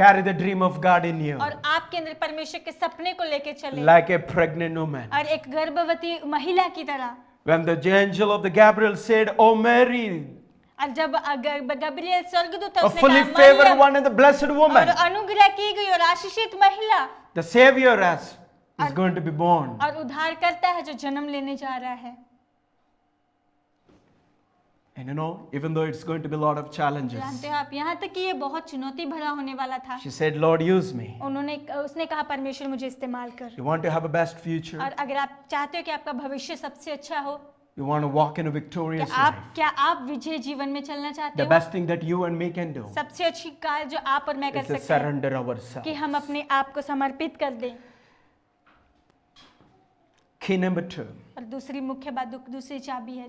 carry the dream of God in you, और आपके अंदर परमेश्वर के सपने को लेके चले, like a pregnant woman. और एक गर्भवती महिला की तरह। When the angel of the Gabriel said, "Oh Mary, और जब गब्रिएल स्वर्गदूत था, a उसने fully कहा favored Maryam, one and the blessed और woman, अनुग्रह की गई और आशीषित महिला, the Savior is going to be born." और उद्धार करता है जो जन्म लेने जा रहा है। And you know, even though it's going to be a lot of challenges, जानते हो आप, यहाँ तक कि ये बहुत चुनौती भरा होने वाला था। she said, "Lord, use me. उसने कहा परमेश्वर मुझे इस्तेमाल कर। You want to have a best future? और अगर आप चाहते हो कि आपका भविष्य सबसे अच्छा हो, You want to walk in a victorious life? क्या आप विजय जीवन में चलना चाहते The हो? best thing that you and me can do सबसे अच्छी कार्य जो आप और मैं कर is to सकते हैं surrender ourselves. कि हम अपने आप को समर्पित कर दें। Key number 2, और दूसरी मुख्य बात, दूसरी चाबी है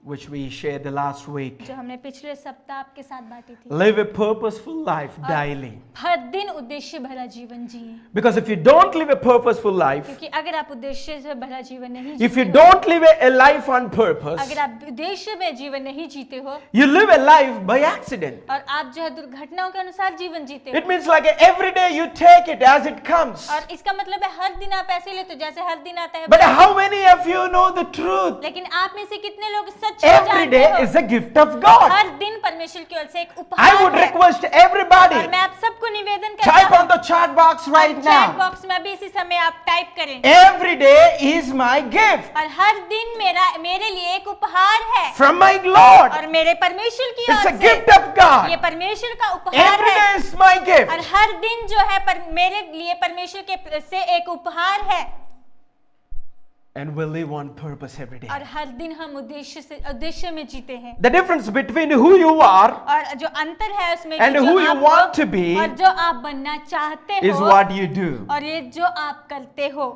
which we shared the last week. जो हमने पिछले सप्ताह आपके साथ बांटी थी। Live a purposeful life daily. हर दिन उद्देश्य भरा जीवन जिए, Because if you don't live a purposeful life, क्योंकि अगर आप उद्देश्य से भरा जीवन नहीं if you जीते हो, don't live a life on purpose, अगर आप उद्देश्य में जीवन नहीं जीते हो, you live a life by accident. और आप जो है दुर्घटनाओं के अनुसार जीवन जीते हो, It means like every day you take it as it comes. और इसका मतलब है हर दिन आप ऐसे लेते हो जैसे हर दिन आता है। But how many of you know the truth? लेकिन आप में से कितने लोग सच Every जानते day हो? is a gift of God. हर दिन परमेश्वर की ओर से एक I उपहार would है। request और everybody, मैं आप सबको निवेदन type करता on the chat box right chat now. Box में अभी इसी समय आप टाइप करें। Every day is my gift और हर दिन मेरे लिए एक उपहार है from my Lord. और मेरे परमेश्वर की It's ओर a से gift of ये God. परमेश्वर का उपहार Every है। day is my और gift. हर दिन जो है मेरे लिए परमेश्वर के से एक उपहार है। And we live on purpose every day. और हर दिन हम उद्देश्य में जीते हैं। The difference between who you are और जो अंतर है उसमें and कि जो who you आप want हो to be और जो आप बनना चाहते is हो what you do. और ये जो आप करते हो।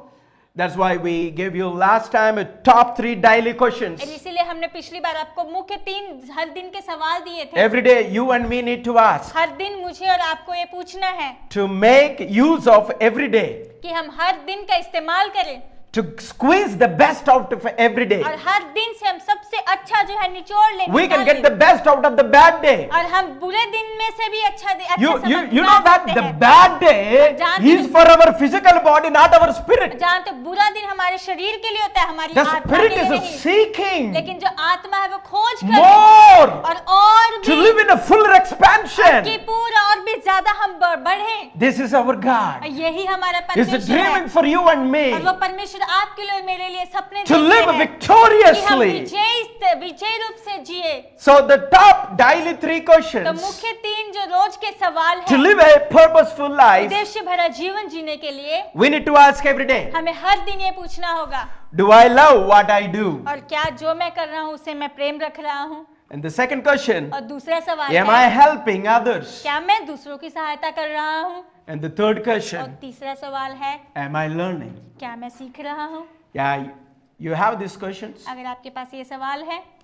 That's why we gave you last time a top 3 daily questions. और इसीलिए हमने पिछली बार आपको मुख्य 3 हर दिन के सवाल दिए थे। Every day you and me need to ask हर दिन मुझे और आपको ये पूछना है to make use of every day, कि हम हर दिन का इस्तेमाल करें to squeeze the best out of every day. और हर दिन से हम सबसे अच्छा जो है निचोड़ लें, We can निकाल get लें। the best out of the bad day. और हम बुरे दिन में से भी अच्छा You समझ know निकाल that सकते the हैं। bad day जानते is हैं- for our physical body, not our spirit. जहाँ तो बुरा दिन हमारे शरीर के लिए होता है, हमारी The आत्मा के spirit लिए is नहीं। seeking लेकिन जो आत्मा है वो खोज कर more और to भी live in a fuller expansion. कि पूरा और भी ज्यादा हम बढ़े। This is our God. यही हमारा He's परमेश्वर है dreaming for you and me और वो परमेश्वर आपके लिए और मेरे लिए सपने to देखते live हैं कि हम victoriously. विजय रूप से जिए। So the top daily 3 तो questions मुख्य 3 जो रोज के सवाल to हैं live a purposeful life उद्देश्य भरा जीवन जीने के लिए we need to ask every day. हमें हर दिन ये पूछना होगा, Do I love what I do? और क्या जो मैं कर रहा हूँ उसे मैं प्रेम रख रहा हूँ। And the second question, और दूसरा सवाल am I है, helping others? क्या मैं दूसरों की सहायता कर रहा हूँ। And the third और question, तीसरा सवाल है, am I learning? क्या मैं सीख रहा हूँ। Yeah, you have these questions. अगर आपके पास ये सवाल है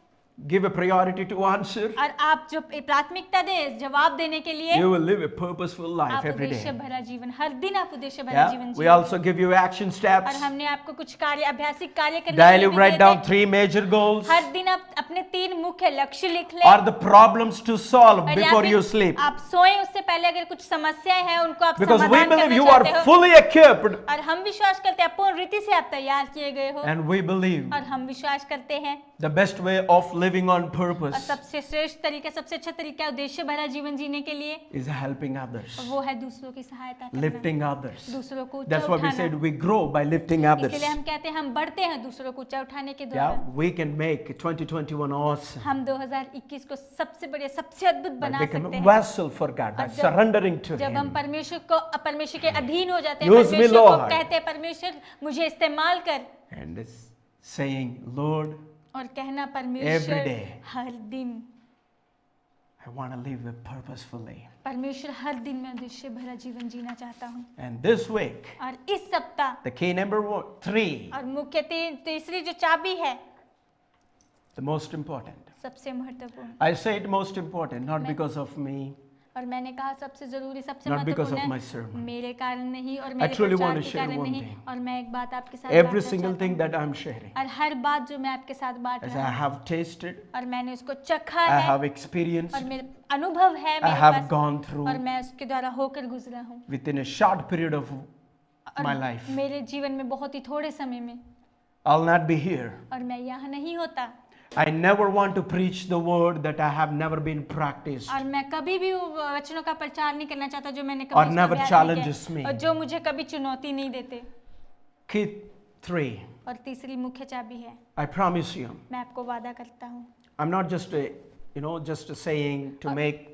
Give a priority to answer. और आप जो प्राथमिकता दें जवाब देने के लिए, You will live a purposeful life आप every उद्देश्य day. भरा जीवन, हर दिन आप उद्देश्य भरा Yeah, जीवन we जिए। also give you action और steps. हमने आपको कुछ कार्य अभ्यासिक कार्य करने के Daily लिए भी write दिए down थे। 3 major goals हर दिन आप अपने 3 मुख्य लक्ष्य लिख लें or the problems to solve और या before फिर you sleep. आप सोएं उससे पहले अगर कुछ समस्याएं हैं उनको आप Because we समाधान believe करना you चाहते are हो fully equipped और हम विश्वास करते हैं पूर्ण रीति से आप तैयार किए गए हो and we believe और हम विश्वास करते हैं the best way of living on और purpose सबसे श्रेष्ठ तरीका, सबसे अच्छा तरीका उद्देश्य भरा जीवन जीने के लिए is helping others, वो है दूसरों की सहायता करना, lifting others. दूसरों को ऊंचा That's why we उठाना। said we grow by lifting others. इसलिए हम कहते हैं हम बढ़ते हैं दूसरों को ऊंचा उठाने के Yeah, द्वारा। we can make 2021 awesome. हम 2021 को सबसे बढ़िया, सबसे अद्भुत By बना become सकते a हैं vessel for God, by और जब- surrendering to जब हम Him. परमेश्वर के अधीन हो जाते हैं, Use me, परमेश्वर को Lord. कहते हैं परमेश्वर मुझे इस्तेमाल कर, And it's saying, Lord, और कहना Every परमेश्वर day. हर दिन, I want to live it purposefully. परमेश्वर हर दिन मैं उद्देश्य भरा जीवन जीना चाहता हूँ। And this week, और इस सप्ताह the key number 3, और मुख्य तीसरी जो चाबी है the most important. सबसे महत्वपूर्ण, I say it most important, not because of me. और मैंने कहा सबसे जरूरी, सबसे Not because of my महत्वपूर्ण sermon. है मेरे कारण नहीं और I मेरे truly प्रचार want to के share कारण one नहीं। thing. और मैं एक बात आपके साथ Every बांटना single चाहता thing हूँ। that I'm sharing, और हर बात जो मैं आपके साथ बांट as रहा I हूँ have tasted, और मैंने उसको चखा I है have experienced, और अनुभव है I मेरे have पास gone और through मैं उसके द्वारा होकर गुजरा हूँ within a short period of और my life. मेरे जीवन में बहुत ही थोड़े समय में I'll not be here. और मैं यहाँ नहीं होता I never want to preach the word that I have never been practiced. और मैं कभी भी वो वचनों का प्रचार नहीं करना चाहता जो मैंने Or कभी उसका never अभ्यास नहीं challenges किया me. और जो मुझे कभी चुनौती नहीं देते Key 3. और तीसरी मुख्य चाबी है I promise you. मैं आपको वादा करता हूँ I'm not just just a saying to make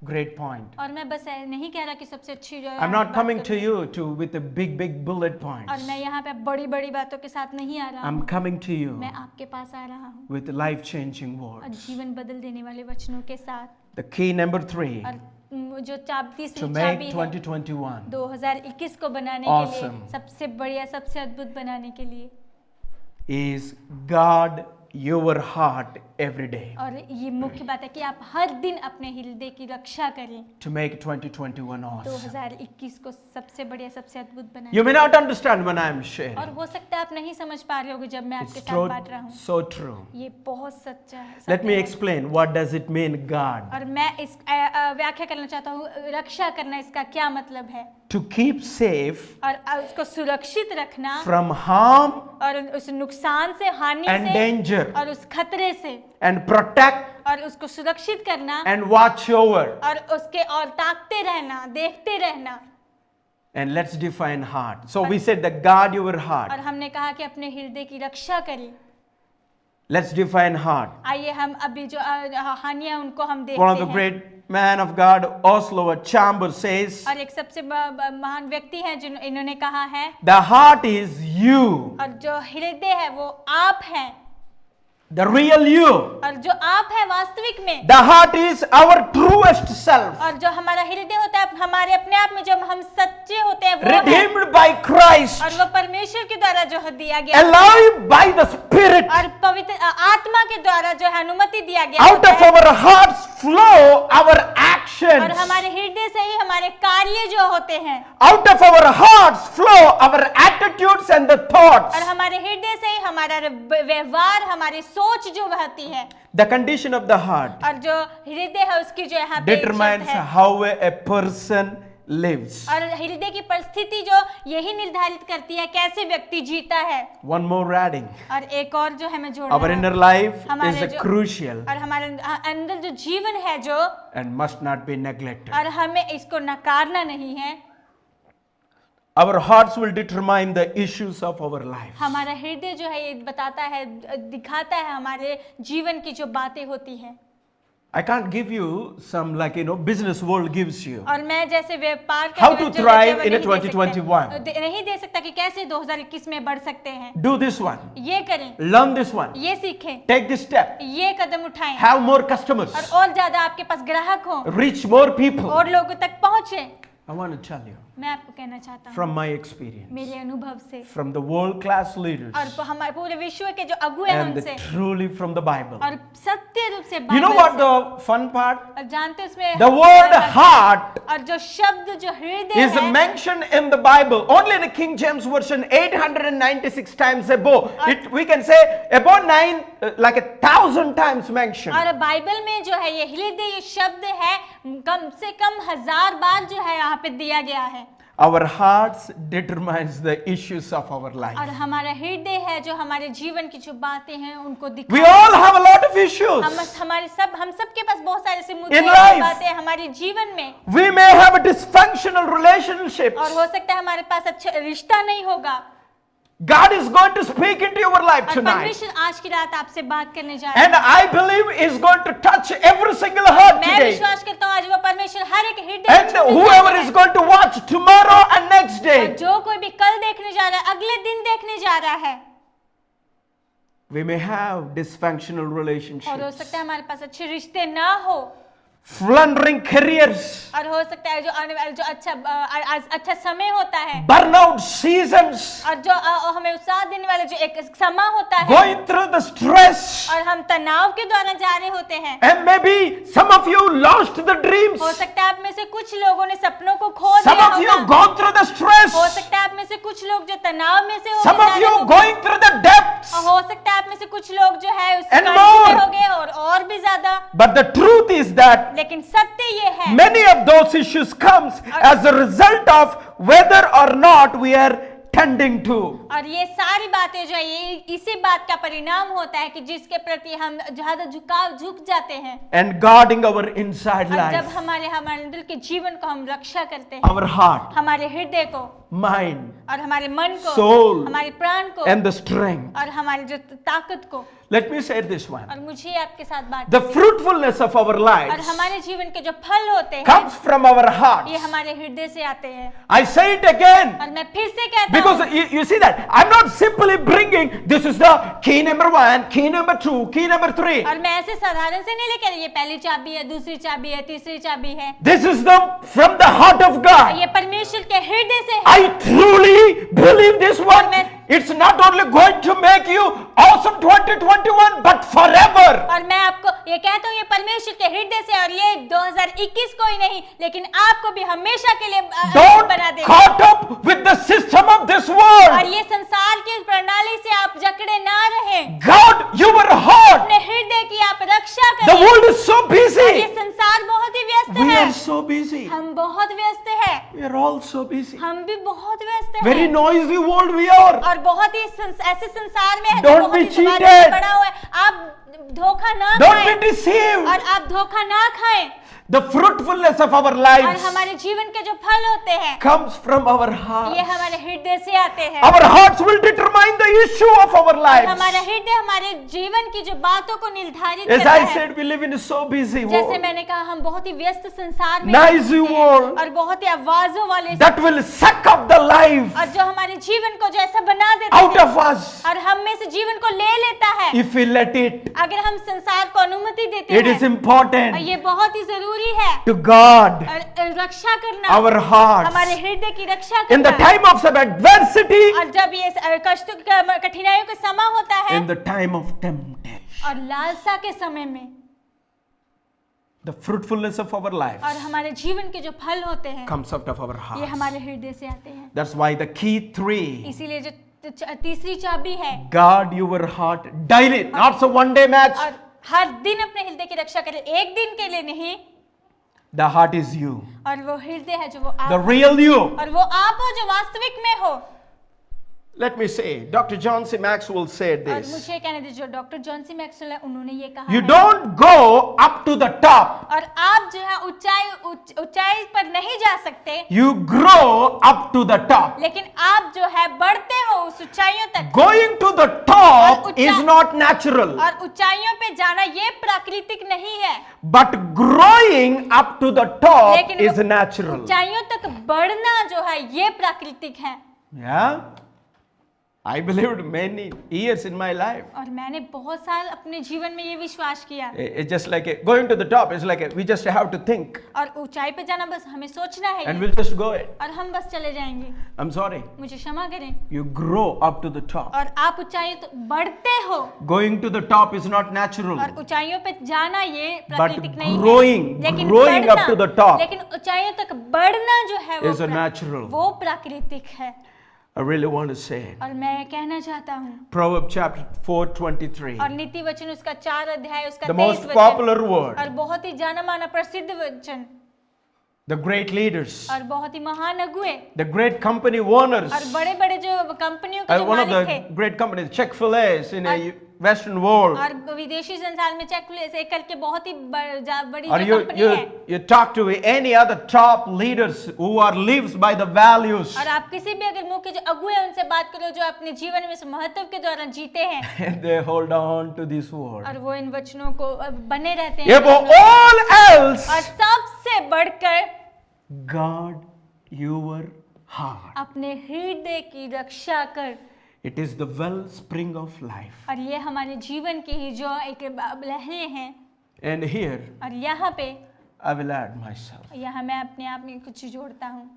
great point. और मैं बस नहीं कह रहा कि सबसे अच्छी जो है I'm not बात coming करूं। to you with a big bullet और points. मैं यहाँ पे बड़ी बड़ी बातों के साथ नहीं आ रहा I'm हूँ coming to you मैं आपके पास आ रहा हूँ with life-changing और words. जीवन बदल देने वाले वचनों के साथ The key number 3 और जो तीसरी to चाबी make है 2021 2021 को बनाने के लिए Awesome. सबसे बढ़िया सबसे अद्भुत बनाने के लिए is guard your heart every day और ये मुख्य बात है कि आप हर दिन अपने हृदय की रक्षा करें to make 2021 awesome. 2021 को सबसे बढ़िया सबसे अद्भुत बनाएं You may not understand when I am sharing. और हो सकता है आप नहीं समझ पा रहे होगे जब मैं It's आपके साथ बांट रहा हूँ so true. ये बहुत सच्चा है Let सत्य me है। explain what does it mean guard. और मैं इस व्याख्या करना चाहता हूँ रक्षा करना इसका क्या मतलब है To keep safe और उसको सुरक्षित रखना from harm और उस नुकसान से हानि and से danger और उस खतरे से and protect और उसको सुरक्षित करना and watch over. और उसके और ताकते रहना देखते रहना And let's define heart. So we said that guard your और heart. हमने कहा कि अपने हृदय की रक्षा करें Let's define heart. आइए हम अभी जो हानियां उनको हम देखते One of the हैं great man of God, Oslo Chambers says, और एक सबसे महान व्यक्ति है जिन इन्होंने कहा है the heart is you, और जो हृदय है वो आप हैं the real you. और जो आप है वास्तविक में The heart is our truest self, और जो हमारा हृदय होता है हमारे अपने आप में जो हम सच्चे होते हैं वो है redeemed by Christ, और वो परमेश्वर के द्वारा जो है दिया गया alive by the Spirit. और पवित्र आत्मा के द्वारा जो है अनुमति दिया गया Out of our hearts flow our और actions. हमारे हृदय से ही हमारे कार्य जो होते हैं Out of our hearts flow our attitudes and the thoughts. और हमारे हृदय से ही हमारा व्यवहार हमारी सोच जो बहती है The condition of the heart और जो हृदय है उसकी जो यहाँ पे determines शब्द है how a person lives. और हृदय की परिस्थिति जो यही निर्धारित करती है कैसे व्यक्ति जीता है One more adding. और एक और जो है मैं जोड़ Our रहा inner हूँ life हमारे is a जो- crucial और हमारे अंदर जो जीवन है जो and must not be neglected. और हमें इसको नकारना नहीं है Our hearts will determine the issues of our life. हमारा हृदय जो है ये बताता है दिखाता है हमारे जीवन की जो बातें होती हैं I can't give you some business world gives you. और मैं जैसे व्यापार के How जो to thrive जो in a नहीं दे सकता- 2021. नहीं दे सकता कि कैसे 2021 में बढ़ सकते हैं Do this one. ये करें Learn this one. ये सीखें Take this step. ये कदम उठाएं Have more customers. और ज्यादा आपके पास ग्राहक हो Reach more people. और लोगों तक पहुंचे I want to tell you मैं आपको कहना चाहता हूँ from my experience, मेरे अनुभव से from the world class leaders, और हमारे पूरे विश्व के जो अगुए हैं and उनसे truly from the Bible. और सत्य रूप से You know बाइबल what से। the fun part? और जानते हो उसमें The word heart और जो शब्द जो हृदय is है mentioned in the Bible only in the King James version 896 times above. We can say about 1,000 times mentioned. और बाइबल में जो है ये हृदय ये शब्द है कम से कम 1000 बार जो है यहाँ पे दिया गया है Our hearts determines the issues of our और life. हमारा हृदय है जो हमारे जीवन की जो बातें हैं उनको We दिखा all have a lot of issues. हम सबके पास बहुत सारे ऐसे मुद्दे In और life. बातें हैं हमारे जीवन में We may have a dysfunctional relationships. और हो सकता है हमारे पास अच्छा रिश्ता नहीं होगा God is going to speak into your life और tonight. परमेश्वर आज की रात आपसे बात करने जा रहा And I believe is going to touch every single heart है मैं today. विश्वास करता हूँ आज वो परमेश्वर हर एक हृदय को And छूने whoever जा रहा is है। going to watch tomorrow and next और day, जो कोई भी कल देखने जा रहा है अगले दिन देखने जा रहा है we may have dysfunctional और हो relationships, सकता है हमारे पास अच्छे रिश्ते ना हो floundering careers, और हो सकता है जो आने वाला जो अच्छा समय होता है burnout seasons, और जो हमें उत्साह देने वाला जो एक समा होता है going through the stress, और हम तनाव के द्वारा जा रहे होते हैं and maybe some of you lost the dreams. हो सकता है आप में से कुछ लोगों ने सपनों को खो Some दिया of you होगा gone through the stress. हो सकता है आप में से कुछ लोग जो तनाव में से हो Some of you going through the depths. हो सकता है आप में से कुछ लोग जो है उस And कार्य में more. हो गए और भी ज्यादा But the truth is that लेकिन सत्य ये है many of those issues comes as a result of whether or not we are tending to. और ये सारी बातें जो है ये इसी बात का परिणाम होता है कि जिसके प्रति हम ज्यादा झुक जाते हैं And guarding our inside और जब life, हमारे दिल के जीवन को हम रक्षा करते हैं, our heart, हमारे हृदय को mind, और हमारे मन को, soul, हमारे प्राण को and the strength. और हमारी जो ताकत को। Let me say this one. और मुझे आपके साथ बात The fruitfulness of our और lives हमारे जीवन के जो फल होते हैं comes from our ये hearts. हमारे हृदय से आते हैं। I say it again. और मैं फिर से कहता Because हूँ you see that I'm not simply bringing this is the key number 1, key number 2, key number 3. और मैं ऐसे साधारण से नहीं लेकर ये पहली चाबी है, दूसरी चाबी है, तीसरी चाबी है। This is the from the heart of God. ये परमेश्वर के हृदय से है। I truly believe this one. It's not only going to make you awesome 2021 but forever. और मैं आपको ये कहता हूँ ये परमेश्वर के हृदय से और ये 2021 को ही नहीं लेकिन आपको भी हमेशा के लिए Don't बना देगा। caught up with the system of this और world. ये संसार की प्रणाली से आप जकड़े ना रहें। God, your heart. अपने हृदय की आप रक्षा The करें। world is so और busy. ये संसार बहुत ही व्यस्त We है। are so busy. हम बहुत व्यस्त है। We are all so busy. हम भी बहुत व्यस्त Very हैं। noisy world we are. और बहुत ही ऐसे संसार में है जो Don't बहुत be ही समाज cheated. में पड़ा हुआ है। आप धोखा ना Don't be खाएं deceived. और आप धोखा ना खाएं The fruitfulness of our और lives हमारे जीवन के जो फल होते हैं comes from our ये hearts. हमारे हृदय से आते हैं। Our hearts will determine the issue of our और lives. हमारा हृदय हमारे जीवन की जो बातों को निर्धारित As करता I है। said, we live in a so busy जैसे world मैंने कहा हम बहुत ही व्यस्त संसार में Noisy रहते हैं world. और बहुत ही आवाजों वाले that will suck up the life और जो हमारे जीवन को जो ऐसा बना देता out है of us और हम में से जीवन को ले लेता है। if we let it. अगर हम संसार को अनुमति देते It is हैं और important ये बहुत ही जरूरी है to guard और रक्षा करना our hearts हमारे हृदय की रक्षा in the करना time of some adversity, और जब ये कष्ट कठिनाइयों का समय होता है in the time of temptation. और लालसा के समय में The fruitfulness of our lives और हमारे जीवन के जो फल होते हैं comes out of our ये hearts. हमारे हृदय से आते हैं। That's why the key 3, इसीलिए जो तीसरी चाबी है guard your heart daily, not so one day match. और हर दिन अपने हृदय की रक्षा करें, एक दिन के लिए नहीं। The heart is you, और वो हृदय है जो वो आप the real you. और वो आप हो जो वास्तविक में हो। Let me say, Dr. John C. Maxwell said और this. मुझे कहने दीजिए जो डॉक्टर जॉन सी मैक्सवेल है उन्होंने ये कहा You है don't go up to the top. और आप जो है ऊंचाई पर नहीं जा सकते You grow up to the top. लेकिन आप जो है बढ़ते हो उस ऊंचाइयों तक। Going to the top is not natural, और ऊंचाइयों पे जाना ये प्राकृतिक नहीं है but growing up to the top लेकिन is natural. ऊंचाइयों तक बढ़ना जो है ये प्राकृतिक है। Yeah? I believed many years in my life. और मैंने बहुत साल अपने जीवन में ये विश्वास किया It's just like going to the top is like we just have to think और ऊंचाई पे जाना बस हमें सोचना है and ये, we'll just go it. और हम बस चले जाएंगे। I'm sorry. मुझे क्षमा करें। You grow up to the top. और आप ऊंचाई तो बढ़ते हो Going to the top is not natural. और ऊंचाइयों पे जाना ये But प्राकृतिक नहीं growing, है लेकिन growing बढ़ना, up to the top लेकिन ऊंचाइयों तक बढ़ना जो है is a natural. वो प्राकृतिक है। I really want to say it. और मैं कहना चाहता हूँ Proverbs chapter 4:23. और नीति वचन उसका 4 अध्याय उसका The 23 most वचन popular word. और बहुत ही जाना माना प्रसिद्ध वचन The great leaders, और बहुत ही महान अगुए the great company owners. और बड़े बड़े जो कंपनियों के जो One of मालिक थे the great companies, Chick-fil-A in a Western world. और विदेशी संसार में चेक से करके बहुत ही बड़ी Or जो कंपनी है you talk to any other top leaders who are lives by the values. और आप किसी भी अगर मुख्य जो अगुए हैं उनसे बात करो जो अपने जीवन में महत्व के दौरान जीते हैं And they hold on to this word. और वो इन वचनों को बने रहते हैं Above all else, और सबसे बढ़कर guard your heart. अपने हृदय की रक्षा कर। It is the wellspring of life. और ये हमारे जीवन की ही जो एक लहरें हैं And here और यहाँ पे I will add myself. यहाँ मैं अपने आप में कुछ जोड़ता हूँ।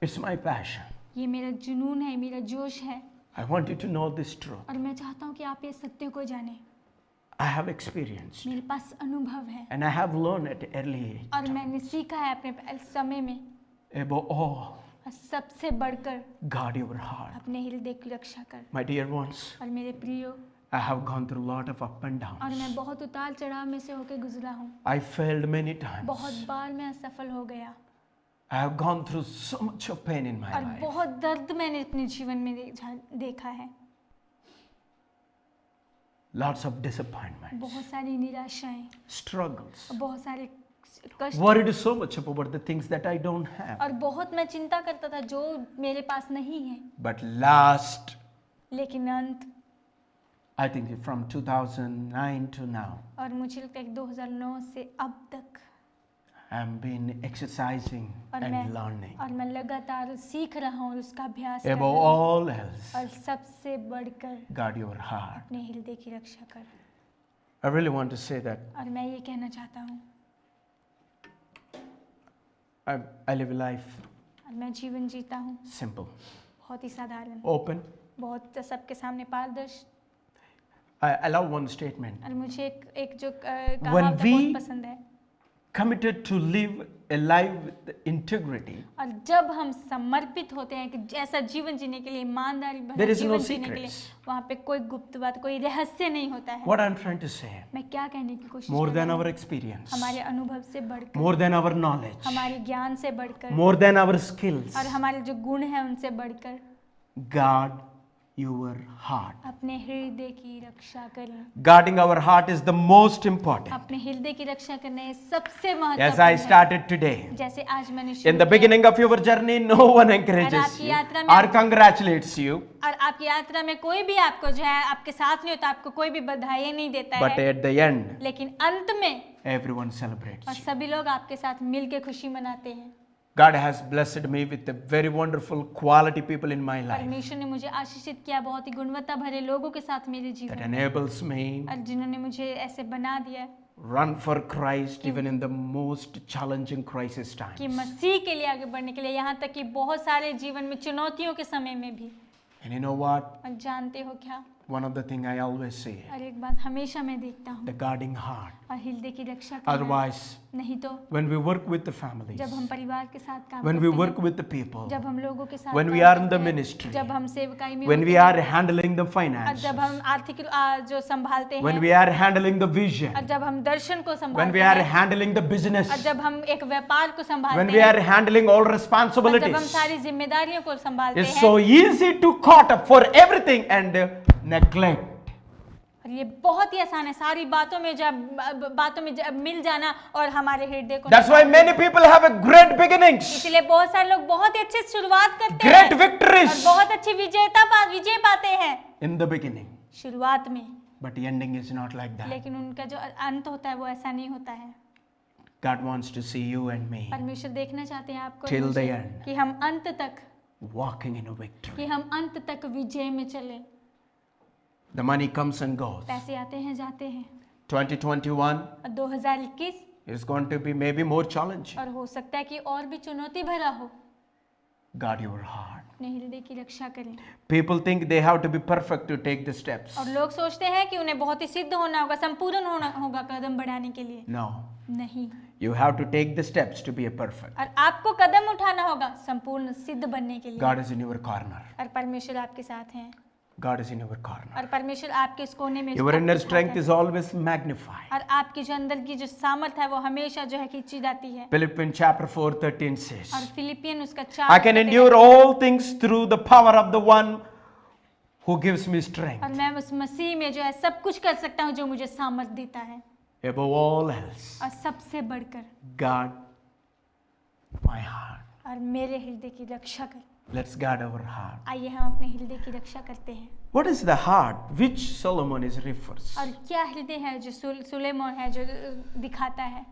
It's my passion. ये मेरा जुनून है, मेरा जोश है I want you to know this truth. और मैं चाहता हूँ कि आप ये सत्य को जानें। I have experienced मेरे पास अनुभव है and I have learned at early age. और मैंने सीखा है अपने समय में Above all, और सबसे बढ़कर guard your heart. अपने हृदय की रक्षा कर। My dear ones, और मेरे प्रियो I have gone through a lot of up and और downs. मैं बहुत उतार चढ़ाव में से होकर गुजरा हूँ। I failed many times. बहुत बार मैं असफल हो गया I have gone through so much of pain in my और life. बहुत दर्द मैंने अपने जीवन में देखा है। Lots of disappointments, बहुत सारी निराशाएं, struggles. बहुत सारे कष्ट Worried so much about the things that I don't have. और बहुत मैं चिंता करता था जो मेरे पास नहीं है। But last, लेकिन अंत I think from 2009 to now, और मुझे लगता है कि 2009 से अब तक I've been exercising और and learning. मैं लगातार सीख रहा हूँ और उसका अभ्यास कर Above रहा हूँ all else, और सबसे बढ़कर guard your heart. अपने हृदय की रक्षा कर। I really want to say that और मैं ये कहना चाहता हूँ I live a life और मैं जीवन जीता हूँ simple, बहुत ही साधारण, open. बहुत सबके सामने पारदर्शी। I love one statement. और मुझे एक जो When कहावत we बहुत पसंद है। committed to live a life with integrity, और जब हम समर्पित होते हैं कि ऐसा जीवन जीने के लिए, ईमानदारी भरा There is no जीवन जीने के लिए, secrets. वहाँ पे कोई गुप्त बात, कोई रहस्य नहीं होता है। what I'm trying to say, मैं क्या कहने की कोशिश more कर than रहा our हूँ? experience, हमारे अनुभव से बढ़कर, more than our knowledge, हमारे ज्ञान से बढ़कर more than our skills, और हमारे जो गुण हैं उनसे बढ़कर guard your heart. अपने हृदय की रक्षा करें। Guarding our heart is the most important. अपने हृदय की रक्षा करना ये सबसे As महत्वपूर्ण I है। started today, जैसे आज मैंने in शुरू the किया beginning of your journey, no one encourages आपकी you यात्रा में or congratulates you, और आपकी यात्रा में कोई भी आपको जो है आपके साथ नहीं होता, आपको कोई भी बधाई नहीं देता but है, at the end, लेकिन अंत में everyone celebrates और you. सभी लोग आपके साथ मिलके खुशी मनाते हैं। God has blessed me with a very wonderful quality people in my life परमेश्वर ने मुझे आशीषित किया बहुत ही गुणवत्ता भरे लोगों के साथ मेरे that जीवन में, enables me और जिन्होंने मुझे ऐसे बना दिया run for Christ even in the most challenging crisis कि times. मसीह के लिए आगे बढ़ने के लिए, यहाँ तक कि बहुत सारे जीवन में चुनौतियों के समय में भी। And you know what? और जानते हो क्या, One of the things I always say, और एक बात हमेशा मैं देखता हूँ, the guarding heart. और हृदय की रक्षा करना। Otherwise, नहीं तो when we work with the families, जब हम परिवार के साथ काम when we करते work हैं, with the people, जब हम लोगों के साथ when we काम are in the करते हैं, ministry, जब हम सेवकाई में when होते we हैं, are handling the और finances, जब हम आर्थिक जो संभालते when हैं, we are handling the vision, और जब हम दर्शन को when संभालते we are हैं, handling the business, और जब हम एक व्यापार को when संभालते we हैं, are handling all और जब हम responsibilities, सारी जिम्मेदारियों को संभालते it's हैं, so easy to caught up for everything and neglect. और ये बहुत ही आसान है सारी बातों में जब मिल जाना और हमारे हृदय को That's why many people have a great beginnings, इसलिए बहुत सारे लोग बहुत ही अच्छे से शुरुआत करते great हैं और victories बहुत अच्छी विजय पाते हैं in the beginning, शुरुआत में, but the ending is not like that. लेकिन उनका जो अंत होता है वो ऐसा नहीं होता है। God wants to see you and me परमेश्वर देखना चाहते हैं आपको और Till मुझे, the end. कि हम अंत तक walking in a victory. कि हम अंत तक विजय में चले। The money comes and goes. पैसे आते हैं जाते हैं, 2021 और 2021 is going to be maybe more challenging. और हो सकता है कि और भी चुनौती भरा हो। Guard your heart. अपने हृदय की रक्षा करें। People think they have to be perfect to take the steps. और लोग सोचते हैं कि उन्हें बहुत ही सिद्ध होना होगा, संपूर्ण होना होगा कदम बढ़ाने के लिए। No. नहीं, You have to take the steps to be a perfect. और आपको कदम उठाना होगा संपूर्ण सिद्ध बनने के लिए। God is in your corner. और परमेश्वर आपके साथ हैं, God is in your corner. और परमेश्वर आपके इस कोने में Your आपके inner साथ strength है। is always magnified. और आपकी जो अंदर की जो सामर्थ है वो हमेशा जो है खींची जाती है। Philippians chapter 4:13 says, और फिलिपियन उसका I can endure all things through the power of the one who gives me और strength. मैं उस मसीह में जो है सब कुछ कर सकता हूँ जो मुझे सामर्थ देता है। Above all else, और सबसे बढ़कर guard my heart. और मेरे हृदय की रक्षा कर। Let's guard our heart. आइए हम अपने हृदय की रक्षा करते हैं। What is the heart which Solomon is refers? और क्या हृदय है जो सुलेमान है जो दिखाता है।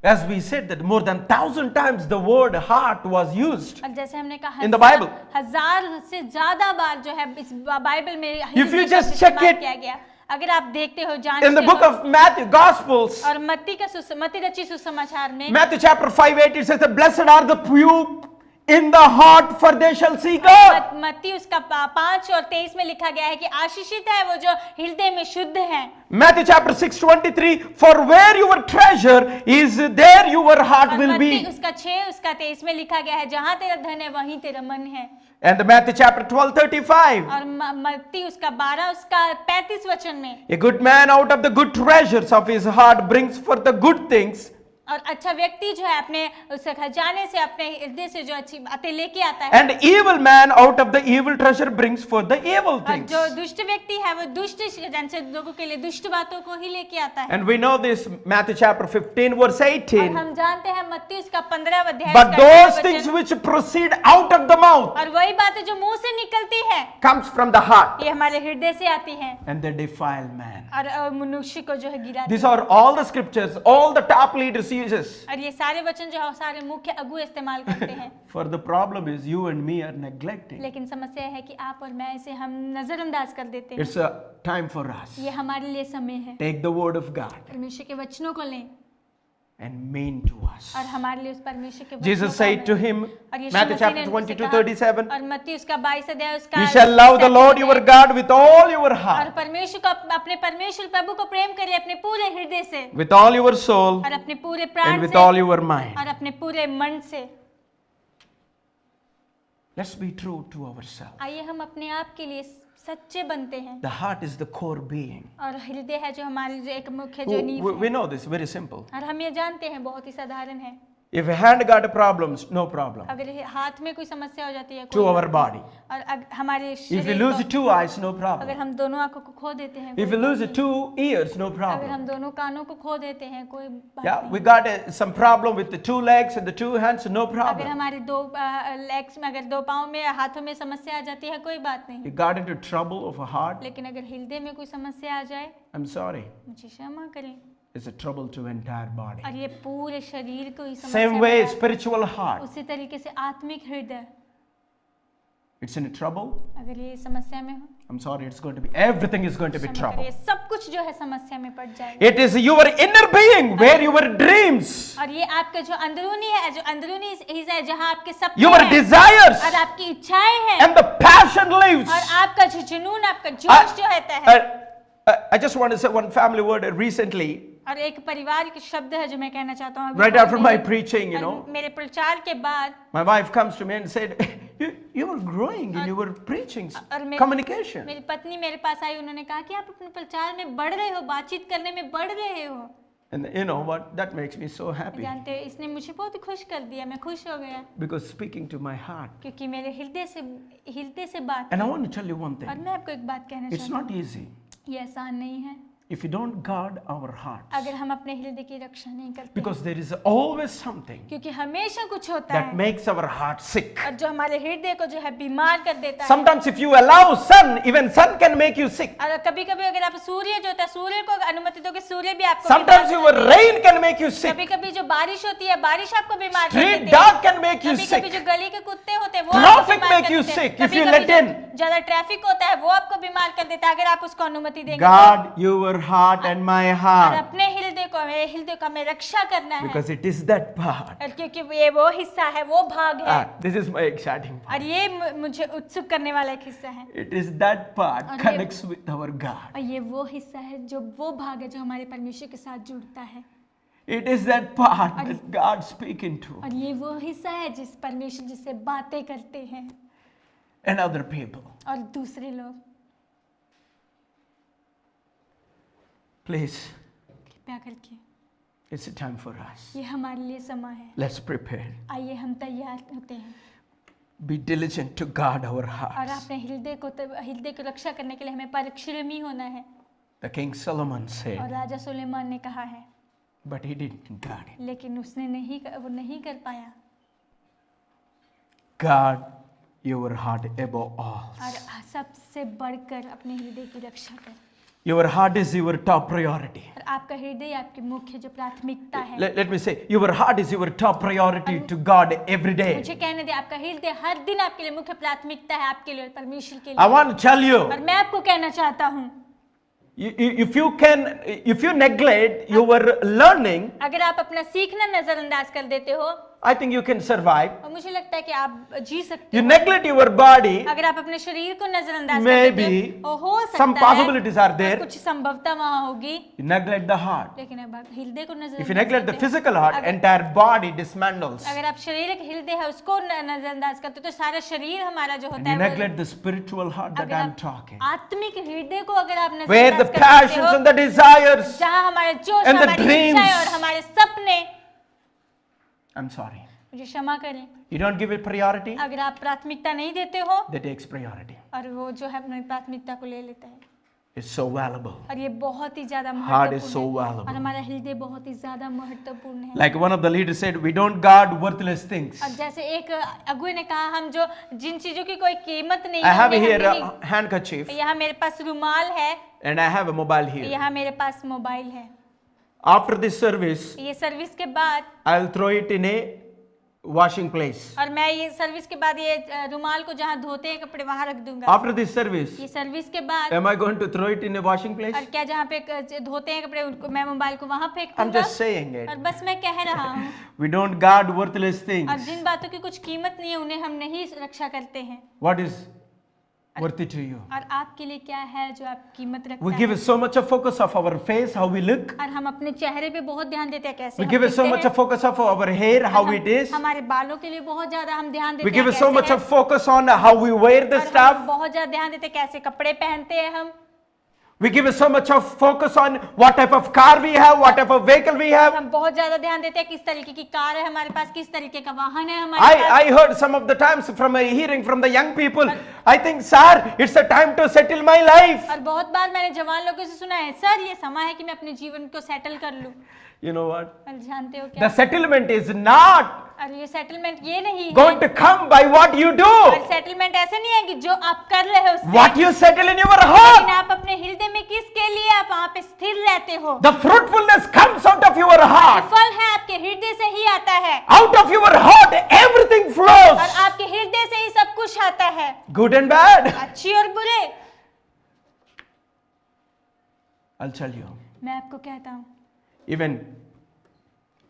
As we said that more than 1,000 times the word heart was used. और जैसे हमने कहा In the Bible. हजार से ज्यादा बार जो है इस बाइबल में If you हृदय just शब्द check इस्तेमाल it, किया गया। अगर आप देखते हो जानते In the book हो, of Matthew, Gospels, और मत्ती रची सुसमाचार में Matthew chapter 5:8, it says, "Blessed are the pure in the heart, for they shall see God. मत्ती उसका 5 और 23 में लिखा गया है कि आशीषित है वो जो हृदय में शुद्ध है। Matthew chapter 6:23, for where your treasure is, there your heart और will मत्ती be. उसका 6 उसका 23 में लिखा गया है जहां तेरा धन है वहीं तेरा मन है। And the Matthew chapter 12:35, और मत्ती उसका 12 उसका 35 वचन में, a good man out of the good treasures of his heart brings forth the good things, और अच्छा व्यक्ति जो है अपने उस खजाने से अपने हृदय से जो अच्छी बातें लेके आता है, and evil man out of the evil treasure brings forth the evil और things. जो दुष्ट व्यक्ति है वो दुष्ट खजाने से लोगों के लिए दुष्ट बातों को ही लेके आता है। And we know this, Matthew chapter 15 verse और 18. हम जानते हैं मत्ती उसका 15 अध्याय But उसका those 18 things वचन, which proceed out of the mouth और वही बातें जो मुंह से निकलती है comes from the heart, ये हमारे हृदय से आती है and they defile man. और मनुष्य को जो है गिरा These are all the scriptures, all the top leaders uses. और ये सारे वचन जो है सारे मुख्य अगुए इस्तेमाल करते हैं। For the problem is you and me are neglecting. लेकिन समस्या है कि आप और मैं इसे हम नजरअंदाज कर देते हैं। It's a time for us. ये हमारे लिए समय है, Take the word of God परमेश्वर के वचनों को लें and mean to us. और हमारे लिए उस परमेश्वर के वचनों Jesus को said to हमें- him, और यीशु Matthew मसीह chapter ने उनसे 22:37, कहा, और मत्ती उसका 22 अध्याय उसका you shall love the Lord your God with all your और heart, परमेश्वर को अपने परमेश्वर प्रभु को प्रेम करिए अपने पूरे हृदय से with all your soul, और अपने पूरे and प्राण with से all your mind. और अपने पूरे मन से। Let's be true to ourselves. आइए हम अपने आप के लिए सच्चे बनते हैं। The heart is the core being. और हृदय है जो हमारी जो एक मुख्य जो नींव We है, know this, very simple. और हम ये जानते हैं बहुत ही साधारण है। If a hand got a problems, no problem. अगर हाथ में कोई समस्या हो जाती है To कोई our body. और हमारे If you शरीर lose को, 2 eyes, no अगर problem. हम दोनों आंखों को खो देते हैं If कोई you lose बात 2 ears, no नहीं। अगर problem. हम दोनों कानों को खो देते हैं कोई बात Yeah, नहीं। we got some problem with the 2 legs and the 2 hands, no अगर problem. हमारे 2 लेग्स में अगर 2 पाँव में हाथों में समस्या आ जाती है कोई बात नहीं। You got into trouble of a heart, लेकिन अगर हृदय में कोई समस्या आ जाए I'm sorry. मुझे क्षमा करें, It's a trouble to entire body. और ये पूरे शरीर को ही समस्या Same way, बना- spiritual heart. उसी तरीके से आत्मिक हृदय It's in trouble. अगर ये समस्या में हो I'm sorry, it's going to be, everything is going to be क्षमा trouble. करिए, सब कुछ जो है समस्या में पड़ जाएगा। It is your inner being where your dreams, और ये आपका जो अंदरूनी है, जो अंदरूनी हिस्सा है जहाँ आपके सपने your हैं desires, और आपकी इच्छाएं हैं and the passion lives. और आपका जो जुनून आपका जोश जो रहता है। I just want to say one family word recently, और एक परिवार के शब्द है जो मैं कहना चाहता हूँ अभी right हाल after में। my preaching, you और know. मेरे प्रचार के बाद My wife comes to me and said, you were growing in your preaching, और communication. मेरी पत्नी मेरे पास आई, उन्होंने कहा कि आप अपने प्रचार में बढ़ रहे हो, बातचीत करने में बढ़ रहे हो। And you know what? That makes me so happy. जानते हो इसने मुझे बहुत खुश कर दिया, मैं खुश हो गया Because speaking to my heart. क्योंकि मेरे हृदय से बात And I की। want to tell you one और thing. मैं आपको एक बात कहना It's चाहता not हूँ, easy. ये आसान नहीं है If you don't guard our hearts. अगर हम अपने हृदय की रक्षा नहीं करते, Because there is always something क्योंकि हमेशा कुछ होता that है makes our heart sick. और जो हमारे हृदय को जो है बीमार कर देता है। Sometimes if you allow sun, even sun can make you sick. और कभी कभी अगर आप सूर्य जो होता है सूर्य को अनुमति दोगे सूर्य भी आपको Sometimes your rain can make you sick. कभी कभी जो बारिश होती है बारिश आपको बीमार कर Street देती dog है। can make you कभी कभी sick. जो गली के कुत्ते होते हैं वो Traffic आपको बीमार make कर you देते हैं। sick if कभी you कभी let जो in. ज्यादा ट्रैफिक होता है वो आपको बीमार कर देता है अगर आप उसको अनुमति देंगे तो। Guard your heart and my और heart. अपने हृदय को मेरे हृदय का हमें रक्षा करना है Because it is that part. और क्योंकि ये वो हिस्सा है वो भाग है This is my exciting part. और ये मुझे उत्सुक करने वाला एक हिस्सा है It is that part और ये- connects with our God. और ये वो हिस्सा है जो वो भाग है जो हमारे परमेश्वर के साथ जुड़ता है It is that part that God speaking to और ये वो हिस्सा है जिस परमेश्वर जिससे बातें करते हैं and other people. और दूसरे लोग। Please, कृपया करके it's a time for us. ये हमारे लिए समय है, Let's prepare. आइए हम तैयार होते हैं Be diligent to guard our और hearts. अपने हृदय को रक्षा करने के लिए हमें परिश्रमी होना है। The King Solomon और said, राजा सुलेमान ने कहा है but he didn't guard it. लेकिन उसने वो नहीं कर पाया। Guard your heart above all. और सबसे बढ़कर अपने हृदय की रक्षा कर। Your heart is your top priority. और आपका हृदय आपकी मुख्य जो प्राथमिकता है। Let me say, your heart is your top priority to God every day. मुझे कहने दे आपका हृदय हर दिन आपके लिए मुख्य प्राथमिकता है आपके लिए और परमेश्वर के I लिए। want to tell you, और मैं आपको कहना चाहता हूँ if you neglect your learning, अगर आप अपना सीखना नजरअंदाज कर देते हो I think you can survive. और मुझे लगता है कि आप जी सकते You हो। neglect your body. अगर आप अपने शरीर को नजरअंदाज कर Maybe देते हो, हो सकता some है possibilities are there. कुछ संभवता वहाँ होगी, You neglect the heart. लेकिन अब आप हृदय को If you नजरअंदाज neglect the करते हो, physical heart, entire body dismantles. अगर आप शारीरिक हृदय है उसको नजरअंदाज करते हो तो सारा शरीर हमारा जो And होता you है वो, neglect the spiritual heart that अगर I'm आप talking. आत्मिक हृदय को अगर आप Where the नजरअंदाज करते passions हो, and the desires. जहाँ हमारे जोश, and the हमारी dreams. इच्छाएं और हमारे सपने, I'm sorry. मुझे क्षमा करें, You don't give it priority, अगर आप प्राथमिकता नहीं देते हो that takes priority. और वो जो है अपनी प्राथमिकता को ले लेता है, It's so valuable. और ये बहुत ही ज्यादा Heart is so महत्वपूर्ण है, valuable. और हमारा हृदय बहुत ही ज्यादा महत्वपूर्ण है। Like one of the leaders said, we don't guard worthless things. और जैसे एक अगुए ने कहा, हम जो जिन चीजों की कोई कीमत नहीं I है, have उन्हें here हम नहीं, a handkerchief यहाँ मेरे पास रुमाल है, and I have a mobile here. यहाँ मेरे पास मोबाइल है। After this service, ये सर्विस के बाद, I'll throw it in a washing place. और मैं ये सर्विस के बाद ये रुमाल को जहाँ धोते हैं कपड़े वहां रख दूंगा। After this service, ये सर्विस के बाद, am I going to throw it in a washing place? और क्या जहाँ पे धोते हैं कपड़े उनको मैं मोबाइल को वहां फेंक I'm दूंगा। just saying it. और बस मैं कह रहा हूँ, We don't guard worthless और things. जिन बातों की कुछ कीमत नहीं है उन्हें हम नहीं रक्षा करते हैं। What is worthy to you? और आपके लिए क्या है जो आप कीमत रखता We है? give so much of focus of our face, how we look. और हम अपने चेहरे पे बहुत ध्यान देते हैं कैसे We हम give so दिखते much हैं। of focus of our hair, how और it is. हमारे बालों के लिए बहुत ज्यादा हम ध्यान देते We हैं give so कैसे much हैं। of focus on how we wear the और हम stuff. बहुत ज्यादा ध्यान देते हैं कैसे कपड़े पहनते हैं हम। We give so much of focus on what type of car we have, what type of vehicle we have. हम बहुत ज्यादा ध्यान देते हैं किस तरीके की कार है हमारे पास, किस तरीके का वाहन है हमारे पास। I heard some of the times from hearing from the young people, I think, sir, it's a time to settle my life. और बहुत बार मैंने जवान लोगों से सुना है, सर ये समय है कि मैं अपने जीवन को सेटल कर लूं। You know what? और जानते हो The क्या, settlement is not और ये सेटलमेंट ये नहीं है, going to come by what you और do, सेटलमेंट ऐसे नहीं है कि जो आप कर रहे हो उससे, what you settle in your लेकिन heart. आप अपने हृदय में किसके लिए आप वहाँ पे स्थिर रहते हो। The fruitfulness comes out of your heart. फल है आपके हृदय से ही आता है, Out of your heart, everything और flows. आपके हृदय से ही सब कुछ आता है, Good and bad. अच्छी और बुरे। I'll tell you. मैं आपको कहता हूँ, Even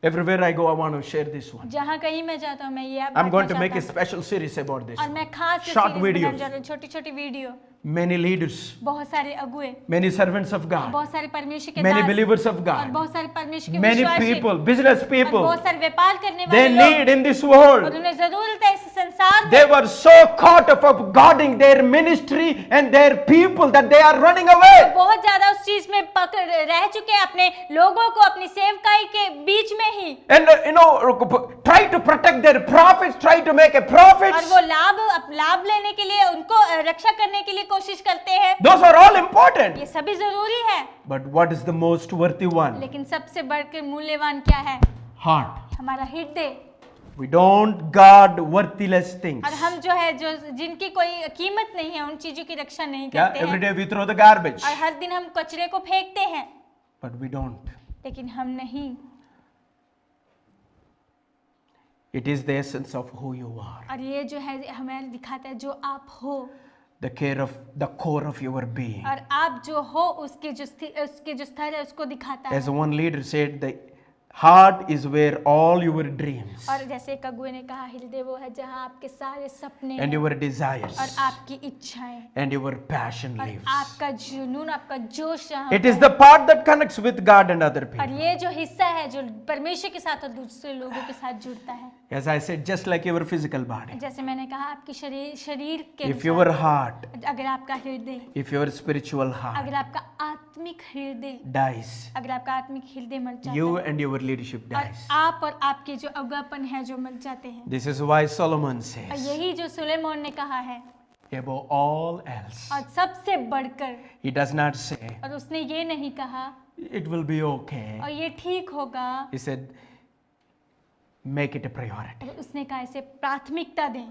everywhere I go, I want to share this one. जहाँ कहीं मैं जाता हूँ मैं ये I'm going to बांटना make a चाहता हूँ। special series about this. और मैं खास Short videos. छोटी छोटी वीडियो, Many leaders, बहुत सारे अगुए, many servants of God, बहुत सारे परमेश्वर के many दास, believers of और God, बहुत सारे परमेश्वर के many विश्वासी, people, business और people, बहुत सारे व्यापार करने they वाले लोग, need in this और world. उन्हें जरूरत है इस संसार में। They were so caught up of guarding their ministry and their people that they are running away. बहुत ज्यादा उस चीज में पकड़ रह चुके हैं अपने लोगों को अपनी सेवकाई के बीच में ही, And try to protect their profits, try to make a और profit. वो लाभ लेने के लिए उनको रक्षा करने के लिए कोशिश करते हैं। Those are all important. ये सभी जरूरी है, But what is the most worthy one? लेकिन सबसे बढ़कर मूल्यवान क्या है? Heart. हमारा हृदय। We don't guard worthless things. और हम जो है जो जिनकी कोई कीमत नहीं है उन चीजों की रक्षा नहीं Yeah, करते every हैं, day we throw the garbage, और हर दिन हम कचरे को फेंकते हैं, but we don't. लेकिन हम नहीं। It is the essence of who you are, और ये जो है हमें दिखाता है जो आप हो, the core of your being. और आप जो हो उसके जो स्तर है उसको दिखाता है। As one leader said, the heart is where all your dreams और जैसे एक अगुए ने कहा, हृदय वो है जहाँ आपके सारे सपने and हैं, your desires और आपकी इच्छाएं, and your passion और lives. आपका जुनून, आपका जोश जहाँ It होता is है। the part that connects with God and other और people. ये जो हिस्सा है जो परमेश्वर के साथ और दूसरे लोगों के साथ जुड़ता है। As I said, just like your physical body. जैसे मैंने कहा, आपकी शरीर के If अनुसार, your heart, अगर आपका हृदय, if your spiritual heart अगर आपका आत्मिक हृदय, dies, अगर आपका आत्मिक हृदय मर जाता you है, and your leadership और dies. आप और आपके जो अगुवापन है जो मर जाते हैं। This is why Solomon और says, यही जो सुलेमान ने कहा है, above all else, और सबसे बढ़कर, he does not say, और उसने ये नहीं कहा it will be okay. और ये ठीक होगा, He said, make it a priority. और उसने कहा इसे प्राथमिकता दें,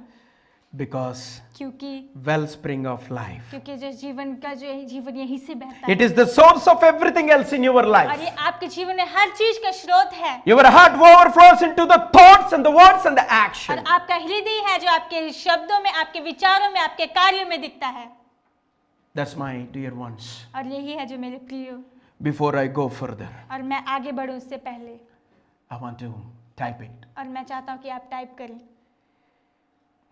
Because क्योंकि wellspring of life, जो जीवन यही से बहता है, it is the source of everything else in your और life. ये आपके जीवन में हर चीज का स्रोत है, Your heart overflows into the thoughts and the words and the और action. आपका हृदय है जो आपके शब्दों में, आपके विचारों में, आपके कार्यों में दिखता है। That's my dear ones. और यही है जो मेरे प्रियो, Before I go further, और मैं आगे बढ़ूं उससे पहले I want to Type it. और मैं चाहता हूँ कि आप टाइप करें,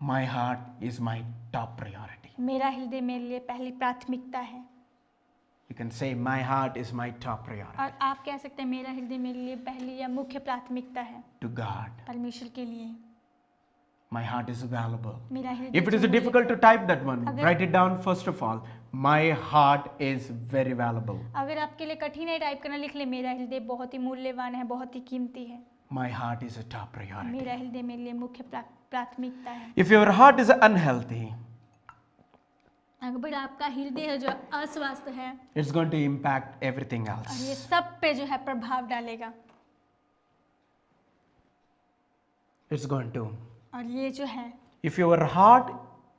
My heart is my top priority. मेरा हृदय मेरे लिए पहली प्राथमिकता है। You can say, my heart is my top priority. और आप कह सकते हैं मेरा हृदय मेरे लिए पहली या मुख्य प्राथमिकता है To God, परमेश्वर के लिए। my heart is valuable. मेरा हृदय If it is जो मूल्य- difficult to type that one, अगर- write it down first of all. My heart is very valuable. अगर आपके लिए कठिन है टाइप करना, लिख ले मेरा हृदय बहुत ही मूल्यवान है, बहुत ही कीमती है। My heart is a top priority. मेरा हृदय मेरे लिए मुख्य प्राथमिकता है। If your heart is unhealthy, अगर आपका हृदय जो अस्वस्थ है it's going to impact everything और else. ये सब पे जो है प्रभाव डालेगा, It's going to. और ये जो है If your heart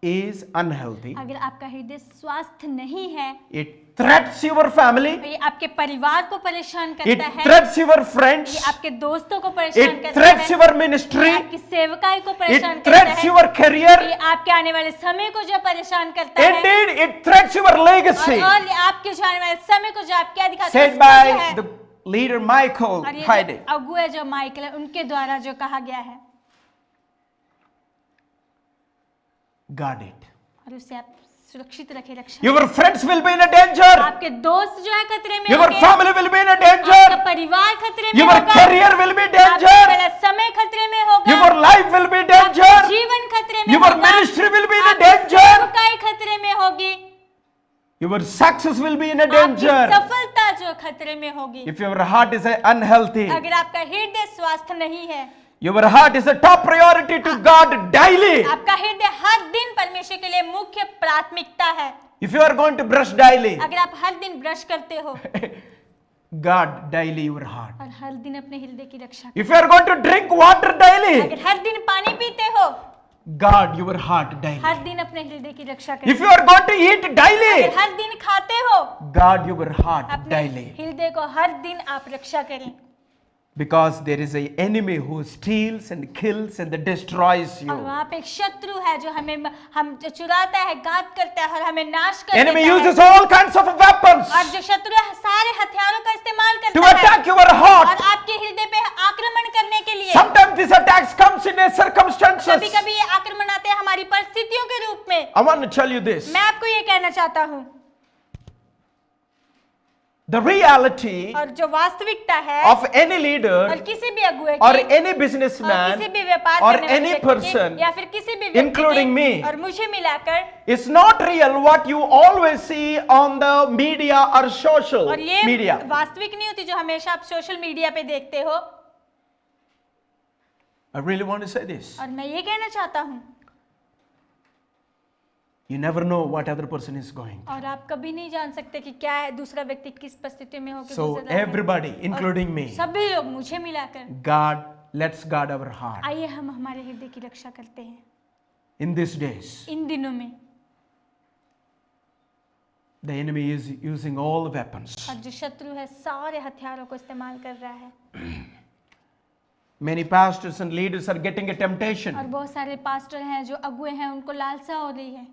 is unhealthy, अगर आपका हृदय स्वस्थ नहीं है, it threats your family, ये आपके परिवार को परेशान it करता है, threats your friends, ये आपके दोस्तों को परेशान it करता threats है, your ये ministry, आपकी सेवकाई को परेशान it करता threats है, your career, ये आपके आने वाले समय को जो परेशान करता है, indeed it threats your legacy. और ये आपके जो आने वाले समय को जो आप क्या दिखाते हैं Said उसको जो by है, the leader Michael और ये Haide. जो अगुआ जो माइकल है उनके द्वारा जो कहा गया है, Guard it. और उसे आप सुरक्षित रखें, रक्षा। Your friends will be in a danger. आपके दोस्त जो है खतरे में Your होंगे, family will be in a आपका danger. परिवार खतरे में Your होगा, career will be आपका danger. वाला समय खतरे में होगा, Your life will be आपका danger. जीवन खतरे में Your होगा, ministry will be in a आपकी danger. सेवकाई खतरे में होगी, Your success will be in a आपकी danger. सफलता जो खतरे में होगी। If your heart is unhealthy, अगर आपका हृदय स्वस्थ नहीं है, your heart is a top priority to God daily. आपका हृदय हर दिन परमेश्वर के लिए मुख्य प्राथमिकता है। If you are going to brush daily, अगर आप हर दिन ब्रश करते हो guard daily your heart. और हर दिन अपने हृदय की रक्षा If you are going to drink water daily, अगर हर दिन पानी पीते हो, guard your heart daily. हर दिन अपने हृदय की रक्षा करें। If you are going to eat daily, अगर हर दिन खाते हो, guard your heart अपने daily. हृदय को हर दिन आप रक्षा करें, Because there is an enemy who steals and kills and destroys और you. वहाँ पे एक शत्रु है जो हम जो चुराता है, घात करता है और हमें नाश कर Enemy देता uses है। all kinds of weapons और जो शत्रु है सारे हथियारों का इस्तेमाल to करता है attack your और heart. आपके हृदय पे आक्रमण करने के लिए। Sometimes these attacks comes in a circumstances. कभी कभी ये आक्रमण आते हैं हमारी परिस्थितियों के रूप में। I want to tell you this. मैं आपको ये कहना चाहता हूँ, The reality और जो वास्तविकता है of any और leader किसी भी अगुए or की any और businessman किसी भी व्यापार or करने वाले any व्यक्ति person, की, या फिर किसी भी व्यक्ति including की, me, और मुझे मिलाकर, is not real what you always see on the media or social और ये media. वास्तविक नहीं होती जो हमेशा आप सोशल मीडिया पे देखते हो। I really want to say this. और मैं ये कहना चाहता हूँ, You never know what other person is going. और आप कभी नहीं जान सकते कि क्या है दूसरा व्यक्ति किस परिस्थिति में होकर So गुजर रहा है। everybody, और including me, सभी लोग मुझे मिलाकर, God, let's guard our heart आइए हम हमारे हृदय की रक्षा करते हैं in these days. इन दिनों में। The enemy is using all weapons. और जो शत्रु है सारे हथियारों को इस्तेमाल कर रहा है, Many pastors and leaders are getting a temptation और बहुत सारे पास्टर हैं जो अगुए हैं उनको लालसा हो रही है,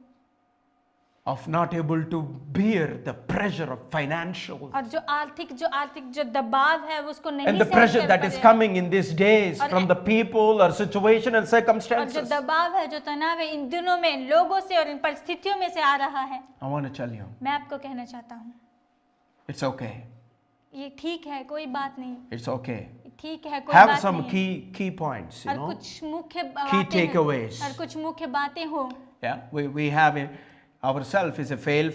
of not able to bear the pressure of financial और जो आर्थिक जो दबाव है वो उसको नहीं and the सहन pressure कर that पा is रहे हैं। coming in these days और from the people or situation and और जो circumstances. दबाव है जो तनाव है इन दिनों में लोगों से और इन परिस्थितियों में से आ रहा है, I want to tell you, मैं आपको कहना चाहता हूँ it's okay. ये ठीक है, कोई बात नहीं, It's okay. ठीक है, कोई Have बात some नहीं। key points, you और know. कुछ मुख्य Key बातें हैं, takeaways. और कुछ मुख्य बातें हो, Yeah, we have a, ourselves is a fail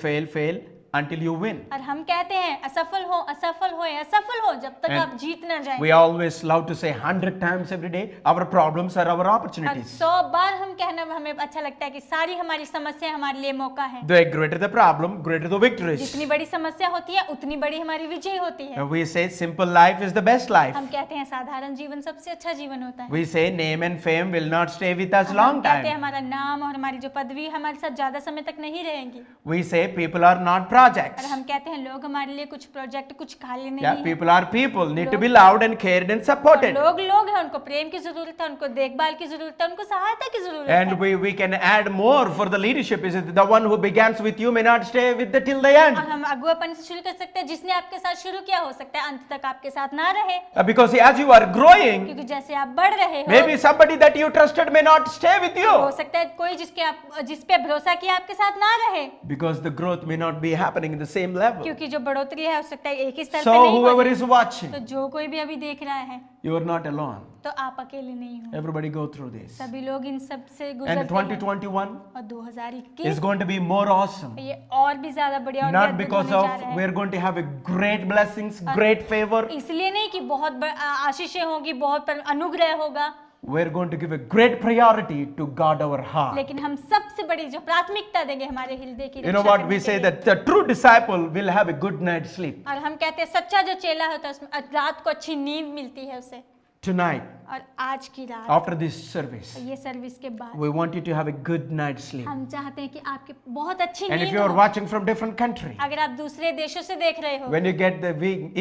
until you win. और हम कहते हैं असफल हो जब तक And आप जीत ना जाए। We always love to say 100 times every day, our problems are our और opportunities. 100 बार हम कहना हमें अच्छा लगता है कि सारी हमारी समस्या हमारे लिए मौका है। The greater the problem, greater the victories. जितनी बड़ी समस्या होती है उतनी बड़ी हमारी विजय होती है। And we say simple life is the best life. हम कहते हैं साधारण जीवन सबसे अच्छा जीवन होता है। We say name and fame will not stay with us हम long कहते हैं time. हमारा नाम और हमारी जो पदवी हमारे साथ ज्यादा समय तक नहीं रहेंगी। We say people are not projects. और हम कहते हैं लोग हमारे लिए कुछ प्रोजेक्ट कुछ खाली नहीं Yeah, है। people are people, need to be loved and cared and supported. लोग लोग हैं, उनको प्रेम की जरूरत है, उनको देखभाल की जरूरत है, उनको सहायता की जरूरत And है। we can add more for the leadership. Is it the one who begins with you may not stay with the till the end? और हम अगुवापन से शुरू कर सकते हैं, जिसने आपके साथ शुरू किया हो सकता है अंत तक आपके साथ ना रहे, Because as you are growing, क्योंकि जैसे आप बढ़ रहे हो, maybe somebody that you trusted may not stay with हो you. सकता है कोई जिस पे भरोसा किया आपके साथ ना रहे, Because the growth may not be happening in the same level. क्योंकि जो बढ़ोतरी है हो सकता है एक ही स्तर पे So नहीं whoever होगी। is watching, तो जो कोई भी अभी देख रहा है, you are not alone. तो आप अकेले नहीं हो, Everybody go through this. सभी लोग इन सब से And गुजरते हैं। 2021 और is 2021 going to be more awesome. ये और भी ज्यादा बढ़िया और भी Not अद्भुत because होने of जा रहा है। we're going to have a great blessings, great favor. इसलिए नहीं कि बहुत आशीषें होगी, बहुत अनुग्रह होगा, We're going to give a great priority to God our heart. लेकिन हम सबसे बड़ी जो प्राथमिकता देंगे हमारे हृदय की You know रक्षा what करने we के say लिए। that the true disciple will have a good night's sleep और हम कहते हैं सच्चा जो चेला होता है उसमें रात को अच्छी नींद मिलती है उसे। tonight और आज की रात after this service. ये सर्विस के बाद We want you to have a good night's sleep. हम चाहते हैं कि आपकी बहुत अच्छी And if नींद you are हो। watching from different country, अगर आप दूसरे देशों से देख रहे हो when you get the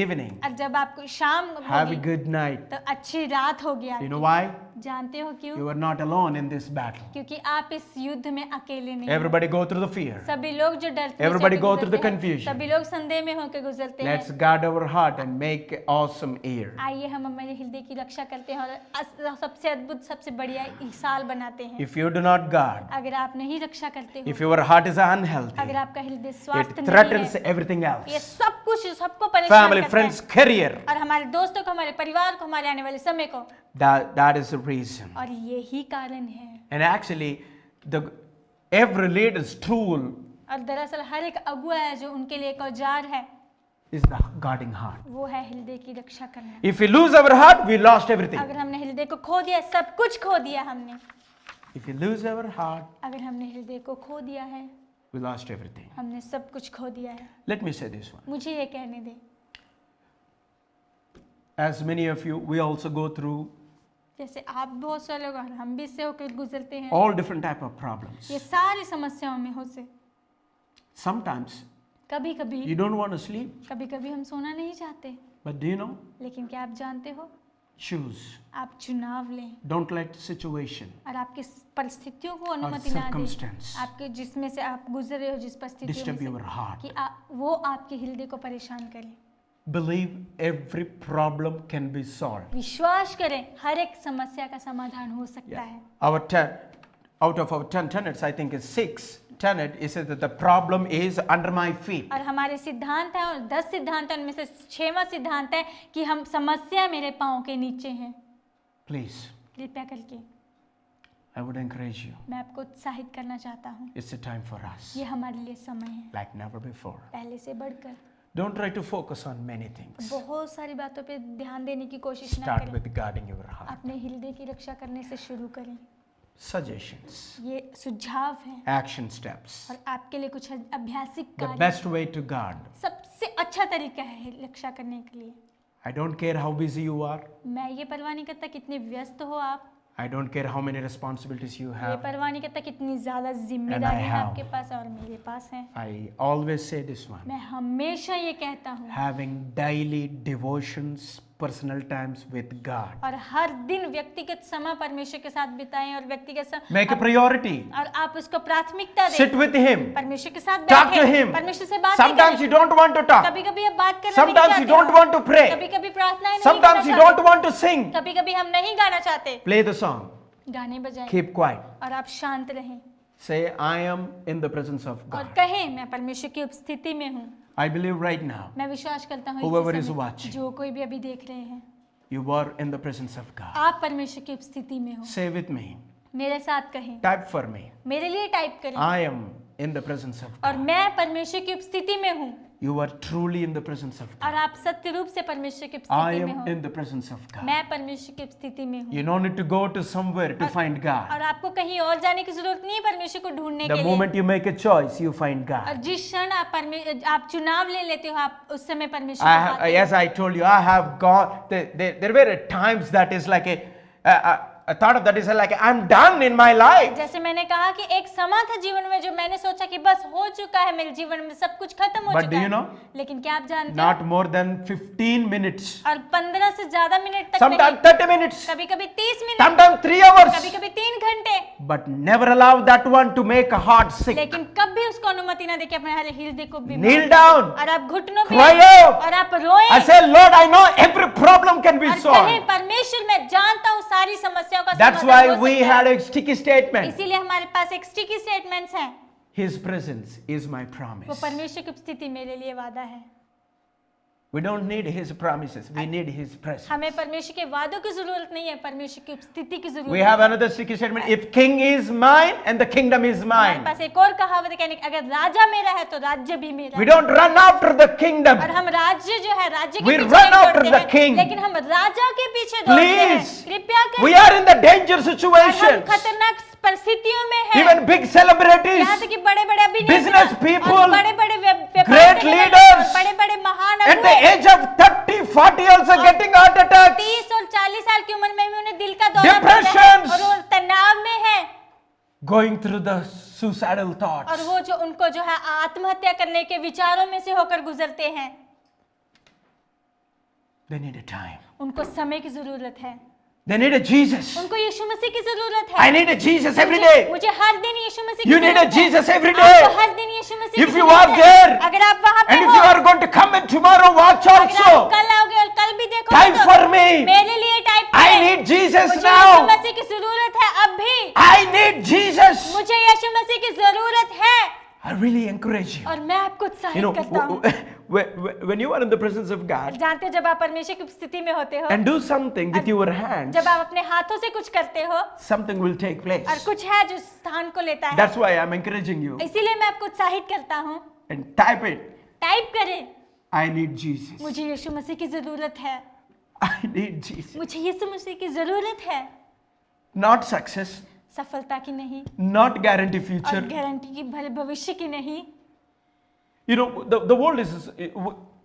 evening, और जब आपको शाम have a होगी good night. तो अच्छी रात होगी You आपकी। know why? जानते हो क्यों? You are not alone in this battle. क्योंकि आप इस युद्ध में अकेले नहीं हो। Everybody go through the fear. सभी लोग जो डरते हैं, Everybody होके go through the गुजरते हैं, confusion. सभी लोग संदेह में होकर गुजरते हैं। Let's guard our heart and make an awesome year. आइए हम हमारे हृदय की रक्षा करते हैं और सबसे अद्भुत सबसे बढ़िया साल बनाते हैं। If you do not guard, अगर आप नहीं रक्षा करते हो, if your heart is अगर unhealthy, आपका हृदय it स्वस्थ नहीं threatens है, everything ये else. सब कुछ सबको परेशान Family, करता friends, है career. और हमारे दोस्तों को, हमारे परिवार को, हमारे आने वाले समय को। That is the reason. और यही कारण है। And actually, every leader's tool और दरअसल हर एक अगुआ है जो उनके लिए एक औजार है, is the guarding heart. वो है हृदय की रक्षा करना। If we lose our heart, we lost everything. अगर हमने हृदय को खो दिया, सब कुछ खो दिया हमने। If we lose our heart, अगर हमने हृदय को खो दिया है, we lost everything. हमने सब कुछ खो दिया है। Let me say this one. मुझे ये कहने दे, As many of you, we also go through जैसे आप बहुत सारे लोग और हम भी इससे होकर गुजरते हैं, all different type of problems. ये सारी समस्याओं में हो से Sometimes कभी कभी you don't want to sleep, कभी कभी हम सोना नहीं चाहते, but do you know? लेकिन क्या आप जानते हो, Choose. आप चुनाव लें Don't let situation और आपकी परिस्थितियों को or अनुमति ना दें, circumstance आपके जिसमें से आप गुजर रहे हो, जिस परिस्थितियों disturb में your से, heart. कि वो आपके हृदय को परेशान करे। Believe every problem can be solved. विश्वास करें हर एक समस्या का समाधान हो सकता है। Out of our 10 tenets, I think is 6 tenet is that the problem is under my feet. और हमारे सिद्धांत है, और 10 सिद्धांत है, उनमें से 6वां सिद्धांत है कि हम समस्या मेरे पाँव के नीचे हैं। Please, कृपया करके I would encourage you. मैं आपको उत्साहित करना चाहता हूँ, It's a time for us, ये हमारे लिए समय है like never before. पहले से बढ़कर। Don't try to focus on many things. बहुत सारी बातों पे ध्यान देने की कोशिश ना Start करें, with guarding your heart. अपने हृदय की रक्षा करने से शुरू करें। Suggestions, ये सुझाव है action steps. और आपके लिए कुछ अभ्यासिक The कार्य। best way to guard. सबसे अच्छा तरीका है रक्षा करने के लिए। I don't care how busy you are. मैं ये परवाह नहीं करता कितने व्यस्त हो आप, I don't care how many responsibilities you ये have. परवाह नहीं करता कितनी ज्यादा जिम्मेदारी have. आपके पास और मेरे पास है। I always say this one. मैं हमेशा ये कहता हूँ, Having daily devotions, personal times with God. और हर दिन व्यक्तिगत समय परमेश्वर के साथ बिताएं और व्यक्तिगत समय Make a priority. और आप उसको प्राथमिकता दें। Sit with Him. परमेश्वर के साथ Talk to बैठें, Him. परमेश्वर से बात Sometimes you don't want to talk. कभी कभी आप बात करना Sometimes you don't want to pray. कभी कभी प्रार्थनाएं नहीं Sometimes you करना don't want to sing. चाहते, कभी कभी हम नहीं गाना चाहते, Play the song. गाने बजाएं Keep quiet. और आप शांत रहें Say, I am in the presence of और God. कहें मैं परमेश्वर की उपस्थिति में हूँ। I believe right now मैं विश्वास करता हूँ Whoever इसी is समय watching. जो कोई भी अभी देख रहे हैं, you are in the presence of God. आप परमेश्वर की उपस्थिति में हो। Say with me. मेरे साथ कहें, Type for me. मेरे लिए टाइप करें, I am in the presence of और God. मैं परमेश्वर की उपस्थिति में हूँ You are truly in the presence of God. और आप सत्य रूप से परमेश्वर की I उपस्थिति में am हो। in the presence of God. मैं परमेश्वर की उपस्थिति में हूँ You don't need to go to somewhere to find God. और आपको कहीं और जाने की जरूरत नहीं है परमेश्वर को ढूंढने The के लिए। moment you make a choice, you find और God. जिस क्षण आप चुनाव ले लेते हो, आप उस समय परमेश्वर को पाते हो। As I told you, I have gone. There were times that is like I thought of that is like I'm done in my life. जैसे मैंने कहा कि एक समय था जीवन में जो मैंने सोचा कि बस हो चुका है मेरे जीवन में, सब कुछ खत्म हो But चुका do you है। know? लेकिन क्या आप जानते हैं? Not more than 15 minutes. और 15 से ज्यादा मिनट तक Sometimes नहीं, 30 minutes. कभी कभी 30 मिनट, Sometimes 3 hours. कभी कभी 3 घंटे। But never allow that one to make a heart sick. लेकिन कभी उसको अनुमति ना देके अपने हृदय को बीमार Kneel कर दे। down. और आप घुटनों पे Cry out. और आप रोएं I say, Lord, I know every problem can be और solved. कहें परमेश्वर मैं जानता हूँ सारी समस्याओं का That's समाधान why हो we सकता had है। a sticky statement. इसीलिए हमारे पास एक स्टिकी स्टेटमेंट्स हैं। His presence is my वो promise. परमेश्वर की उपस्थिति मेरे लिए वादा है। We don't need his promises. We need his presence. हमें परमेश्वर के वादों की जरूरत नहीं है, परमेश्वर की उपस्थिति की जरूरत We है। have another sticky statement. If king is mine and the kingdom is हमारे mine. पास एक और कहावत है कहने की, अगर राजा मेरा है तो राज्य भी मेरा We है। don't run after the kingdom. और हम राज्य जो है राज्य के We पीछे run नहीं after दौड़ते the हैं, king. लेकिन हम राजा के पीछे दौड़ते हैं। Please. कृपया We करें। are in the danger और हम situations. खतरनाक परिस्थितियों में हैं। Even big celebrities, यहाँ तक कि बड़े-बड़े अभिनेता business people, और बड़े-बड़े व्यापार great करने वाले leaders, और बड़े-बड़े महान at the अगुवे age of 30, 40 also getting heart attacks. 30 और 40 साल की उम्र में भी उन्हें दिल का दौरा पड़ता है Depressions. और वो तनाव में है Going through the suicidal और thoughts. वो जो उनको जो है आत्महत्या करने के विचारों में से होकर गुजरते हैं। They need a time. उनको समय की जरूरत है, They need a Jesus. उनको यीशु मसीह की जरूरत है। I need a Jesus every day. मुझे हर दिन यीशु मसीह की You need a जरूरत है। Jesus every आपको day. हर दिन यीशु मसीह If की you जरूरत are है। there, अगर आप वहाँ पे And if हो, you are going to come and tomorrow watch अगर आप also, कल आओगे और कल भी देखोगे type तो for me. मेरे लिए टाइप I करें। need Jesus मुझे यीशु now. मसीह की जरूरत है अब भी। I need Jesus. मुझे यीशु मसीह की जरूरत है I really encourage you. और मैं आपको You उत्साहित know, करता हूँ। when you are in the presence of God जानते हो जब आप परमेश्वर की स्थिति में होते हो, and do something with your hands, जब आप अपने हाथों से कुछ करते हो something will take place. और कुछ है जो स्थान को लेता है, That's why I'm encouraging you. इसीलिए मैं आपको उत्साहित करता हूँ। And type it. टाइप करें, I need Jesus. मुझे यीशु मसीह की जरूरत है, I need Jesus. मुझे यीशु मसीह की जरूरत है। Not success, सफलता की नहीं not guarantee और future. गारंटी की भले भविष्य की नहीं। You know, the world is,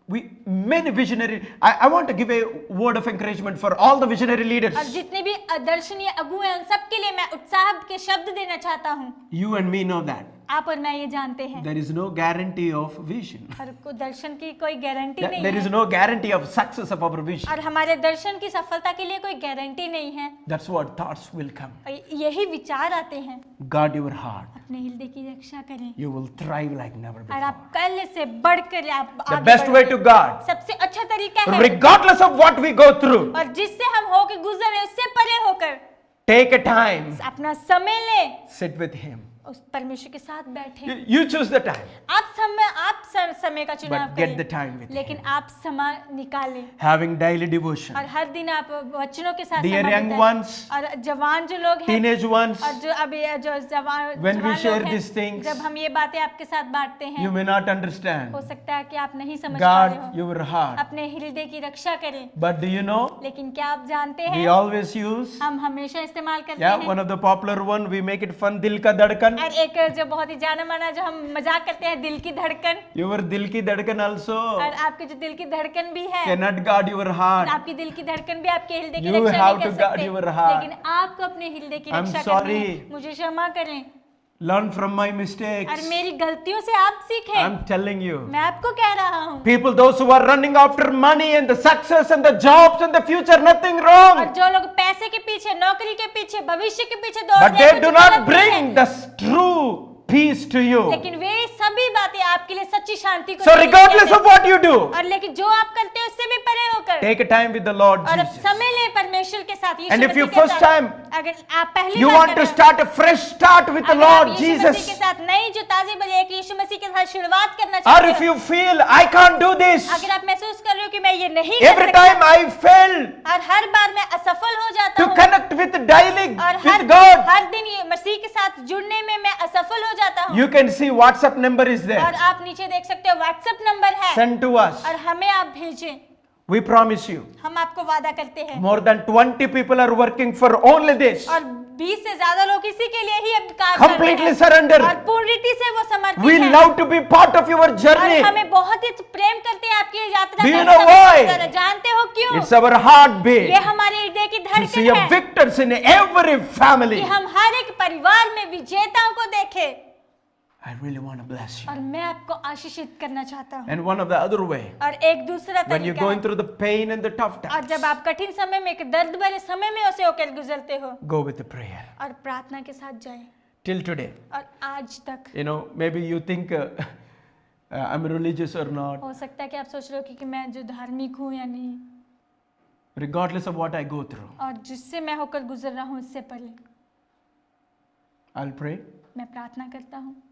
we many visionary. I want to give a word of encouragement for all the visionary leaders. और जितने भी दर्शनीय अगुए हैं उन सबके लिए मैं उत्साह के शब्द देना चाहता हूँ। You and me know that. आप और मैं ये जानते हैं There is no guarantee of vision. और दर्शन की कोई गारंटी नहीं There is है no guarantee of success of our vision. और हमारे दर्शन की सफलता के लिए कोई गारंटी नहीं है। That's what thoughts will come. और यही विचार आते हैं। Guard your heart. अपने हृदय की रक्षा करें You will thrive like never और before. आप कल से बढ़कर आप The आगे best way बढ़ें। to God, सबसे अच्छा तरीका है regardless of what we go through, और जिससे हम होके गुजरे उससे परे होकर take a time, अपना समय ले, sit with Him. उस परमेश्वर के साथ बैठे। You choose the time, आप समय का चुनाव but get the करें, time with Him. लेकिन आप समय निकालें Having daily devotion. और हर दिन आप बच्चों के साथ Dear समय young बिताएं। ones, और जवान जो लोग हैं teenage ones, और जो अभी जो जवान when we जवान share लोग हैं, these things, जब हम ये बातें आपके साथ बांटते हैं you may not understand. हो सकता है कि आप नहीं समझ पा रहे Guard हो। your heart. अपने हृदय की रक्षा करें, But do you know, लेकिन क्या आप जानते we हैं always use, हम हमेशा इस्तेमाल करते yeah, हैं one of the popular one, we make it fun, dil ka dhadkan. और एक जो बहुत ही जाना माना जो हम मजाक करते हैं दिल की धड़कन, Your dil ki dhadkan also और आपके जो दिल की धड़कन भी है cannot guard your heart. आपकी दिल की धड़कन भी आपके हृदय की You रक्षा have नहीं कर to guard सकते, your heart. लेकिन आपको अपने हृदय की I'm रक्षा करनी sorry. है। मुझे क्षमा करें Learn from my और mistakes. मेरी गलतियों से आप सीखें। I'm telling you. मैं आपको कह रहा हूँ People, those who are running after money and the success and the jobs and the future, nothing और wrong. जो लोग पैसे के पीछे, नौकरी के पीछे, भविष्य के पीछे दौड़ But रहे हैं, they do कुछ not गलत नहीं bring है। the true peace to you. लेकिन वे सभी बातें आपके लिए सच्ची शांति को So नहीं regardless कहते। of what you do, और लेकिन जो आप करते हैं उससे भी परे होकर take a time with the Lord और अब Jesus. समय ले परमेश्वर के साथ, यीशु And if मसीह you के first साथ। time अगर आप पहली You बार want कर to रहे हो, start a fresh start with the अगर आप Lord यीशु मसीह के Jesus. साथ नई जो ताजी बली एक यीशु मसीह के साथ शुरुआत करना Or चाहते if हो, you feel I can't do this, अगर आप महसूस कर रहे हो कि मैं ये नहीं कर every सकता time I fail और हर बार मैं असफल हो जाता to हूँ connect with daily और with God, हर दिन ये मसीह के साथ जुड़ने में मैं असफल हो जाता हूँ you can see WhatsApp number is और there. आप नीचे देख सकते हो व्हाट्सएप नंबर है Send to us. और हमें आप भेजें, We promise you. हम आपको वादा करते हैं More than 20 people are working for only this. और 20 से ज्यादा लोग इसी के लिए ही अब काम करते Completely हैं surrender. और पूर्ण रीति से वो समर्पित We हैं love to be part of your और journey. हमें बहुत ही प्रेम करते हैं आपकी यात्रा Do you का know हिस्सा why? बनकर। जानते हो क्यों? It's our heartbeat ये हमारे हृदय की to see धड़कन a है victors in every family. कि हम हर एक परिवार में विजेताओं को देखें I really want to bless you. और मैं आपको आशीषित करना चाहता हूँ। And one of the other way, और एक दूसरा when you're तरीका going है, through the pain and the tough और times, जब आप कठिन समय में, एक दर्द भरे समय में उसे होकर गुजरते हो go with the prayer. और प्रार्थना के साथ जाएं। Till today, और आज तक you know, maybe you think I'm religious or not. हो सकता है कि आप सोच रहे हो कि मैं जो धार्मिक हूँ या नहीं, Regardless of what I go through, और जिससे मैं होकर गुजर रहा हूँ इससे पहले I'll pray, मैं प्रार्थना करता हूँ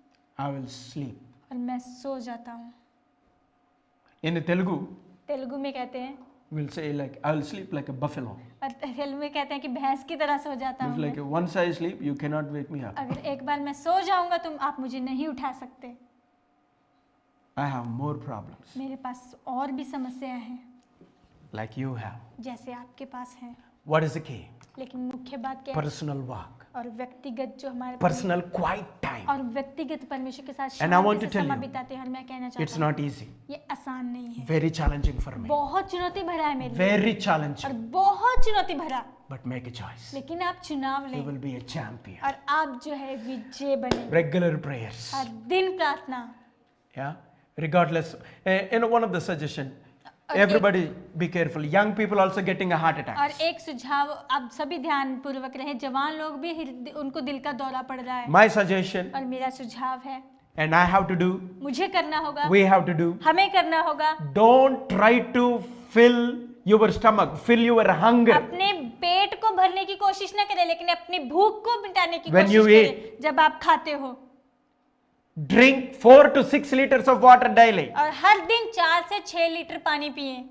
I will sleep. और मैं सो जाता हूँ। In Telugu, तेलुगु में कहते हैं, we'll say like, I will sleep like a buffalo. और तेलुगु में कहते हैं कि भैंस की तरह सो जाता It's हूँ like मैं। once I sleep, you cannot wake me up. अगर एक बार मैं सो जाऊंगा तो आप मुझे नहीं उठा सकते। I have more problems मेरे पास और भी समस्याएं हैं like you have. जैसे आपके पास हैं, What is the key? लेकिन मुख्य बात क्या है? Personal walk, और व्यक्तिगत जो हमारे personal quiet time. और व्यक्तिगत परमेश्वर के साथ And I want Shanti to से tell समय you, बिताते हैं। और मैं कहना It's चाहता हूँ not easy. ये आसान नहीं है, Very challenging for me. बहुत चुनौती भरा है मेरे लिए Very और challenging. बहुत चुनौती भरा, But make a choice. लेकिन आप चुनाव You लें will be a champion. और आप जो है विजय बने। Regular prayers. हर दिन प्रार्थना। Yeah. Regardless. One of the suggestion. Everybody be careful. Young people also getting a heart attack. और एक सुझाव, आप सभी ध्यान पूर्वक रहे, जवान लोग भी उनको दिल का दौरा पड़ रहा है। My suggestion, और मेरा सुझाव है, and I have to do, मुझे करना होगा, we have to do, हमें करना होगा, don't try to fill your stomach, fill your hunger. अपने पेट को भरने की कोशिश ना करें, लेकिन अपनी भूख को मिटाने की When कोशिश you करें जब आप खाते हो। Drink 4 to 6 liters of water daily. और हर दिन 4 से 6 लीटर पानी पिएं।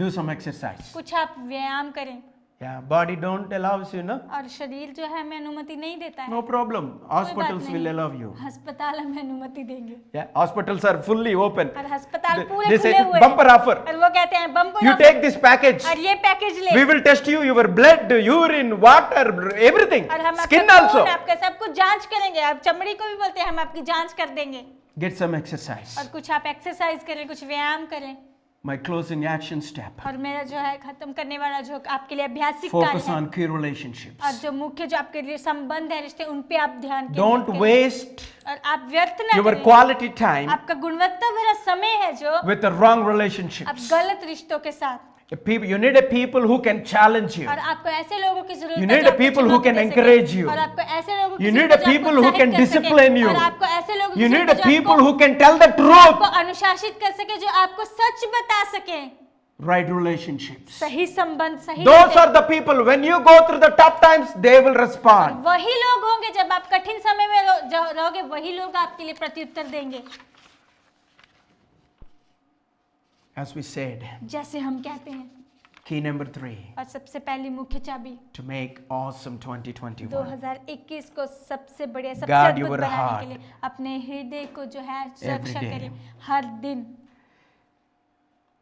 Do some exercise. कुछ आप व्यायाम करें। Yeah, body don't allows you, no? और शरीर जो है हमें अनुमति नहीं देता है। No problem. कोई बात Hospitals नहीं। will allow you. अस्पताल हमें अनुमति देंगे। Yeah, hospitals are fully open. और अस्पताल They- पूरे they say खुले हुए bumper हैं। offer. और वो कहते हैं bumper You offer. take this package. और ये पैकेज ले। We will test you, your blood, urine, water, everything. और हम Skin आपका also. खून, आपका सब कुछ जांच करेंगे। आप चमड़ी को भी बोलते हैं, हम आपकी जांच कर देंगे। Get some exercise. और कुछ आप एक्सरसाइज करें, कुछ व्यायाम करें। My closing action step. और मेरा जो है खत्म करने वाला जो आपके लिए अभ्यासिक Focus कार्य है, on key relationships. और जो मुख्य जो आपके लिए संबंध है, रिश्ते, उन पे आप ध्यान Don't केंद्रित करें। waste और आप व्यर्थ ना your करें। quality time आपका गुणवत्ता भरा समय है जो with the wrong आप relationships. गलत रिश्तों के साथ। You need a people who can challenge you. और आपको ऐसे लोगों की जरूरत You है need जो a आपको people who चुनौती can दे सके। encourage you. और आपको ऐसे लोगों की You जरूरत need है a जो आपको people who उत्साहित can कर सके। discipline you. और आपको ऐसे लोगों की You need जरूरत a है जो people आपको- who can tell the आपको truth. अनुशासित कर सके, जो आपको सच बता सके। Right relationships. सही संबंध, सही Those रिश्ते। are the people, when you go through the tough times, they will respond. वही लोग होंगे जब आप कठिन समय में रहोगे, वही लोग आपके लिए प्रत्युत्तर देंगे। As we said, जैसे हम कहते हैं। key number 3, और सबसे पहली मुख्य चाबी, to make awesome 2021. 2021 को सबसे बढ़िया, सबसे Guard अद्भुत your बनाने heart. के लिए अपने हृदय को जो है सुरक्षा day. करें हर दिन।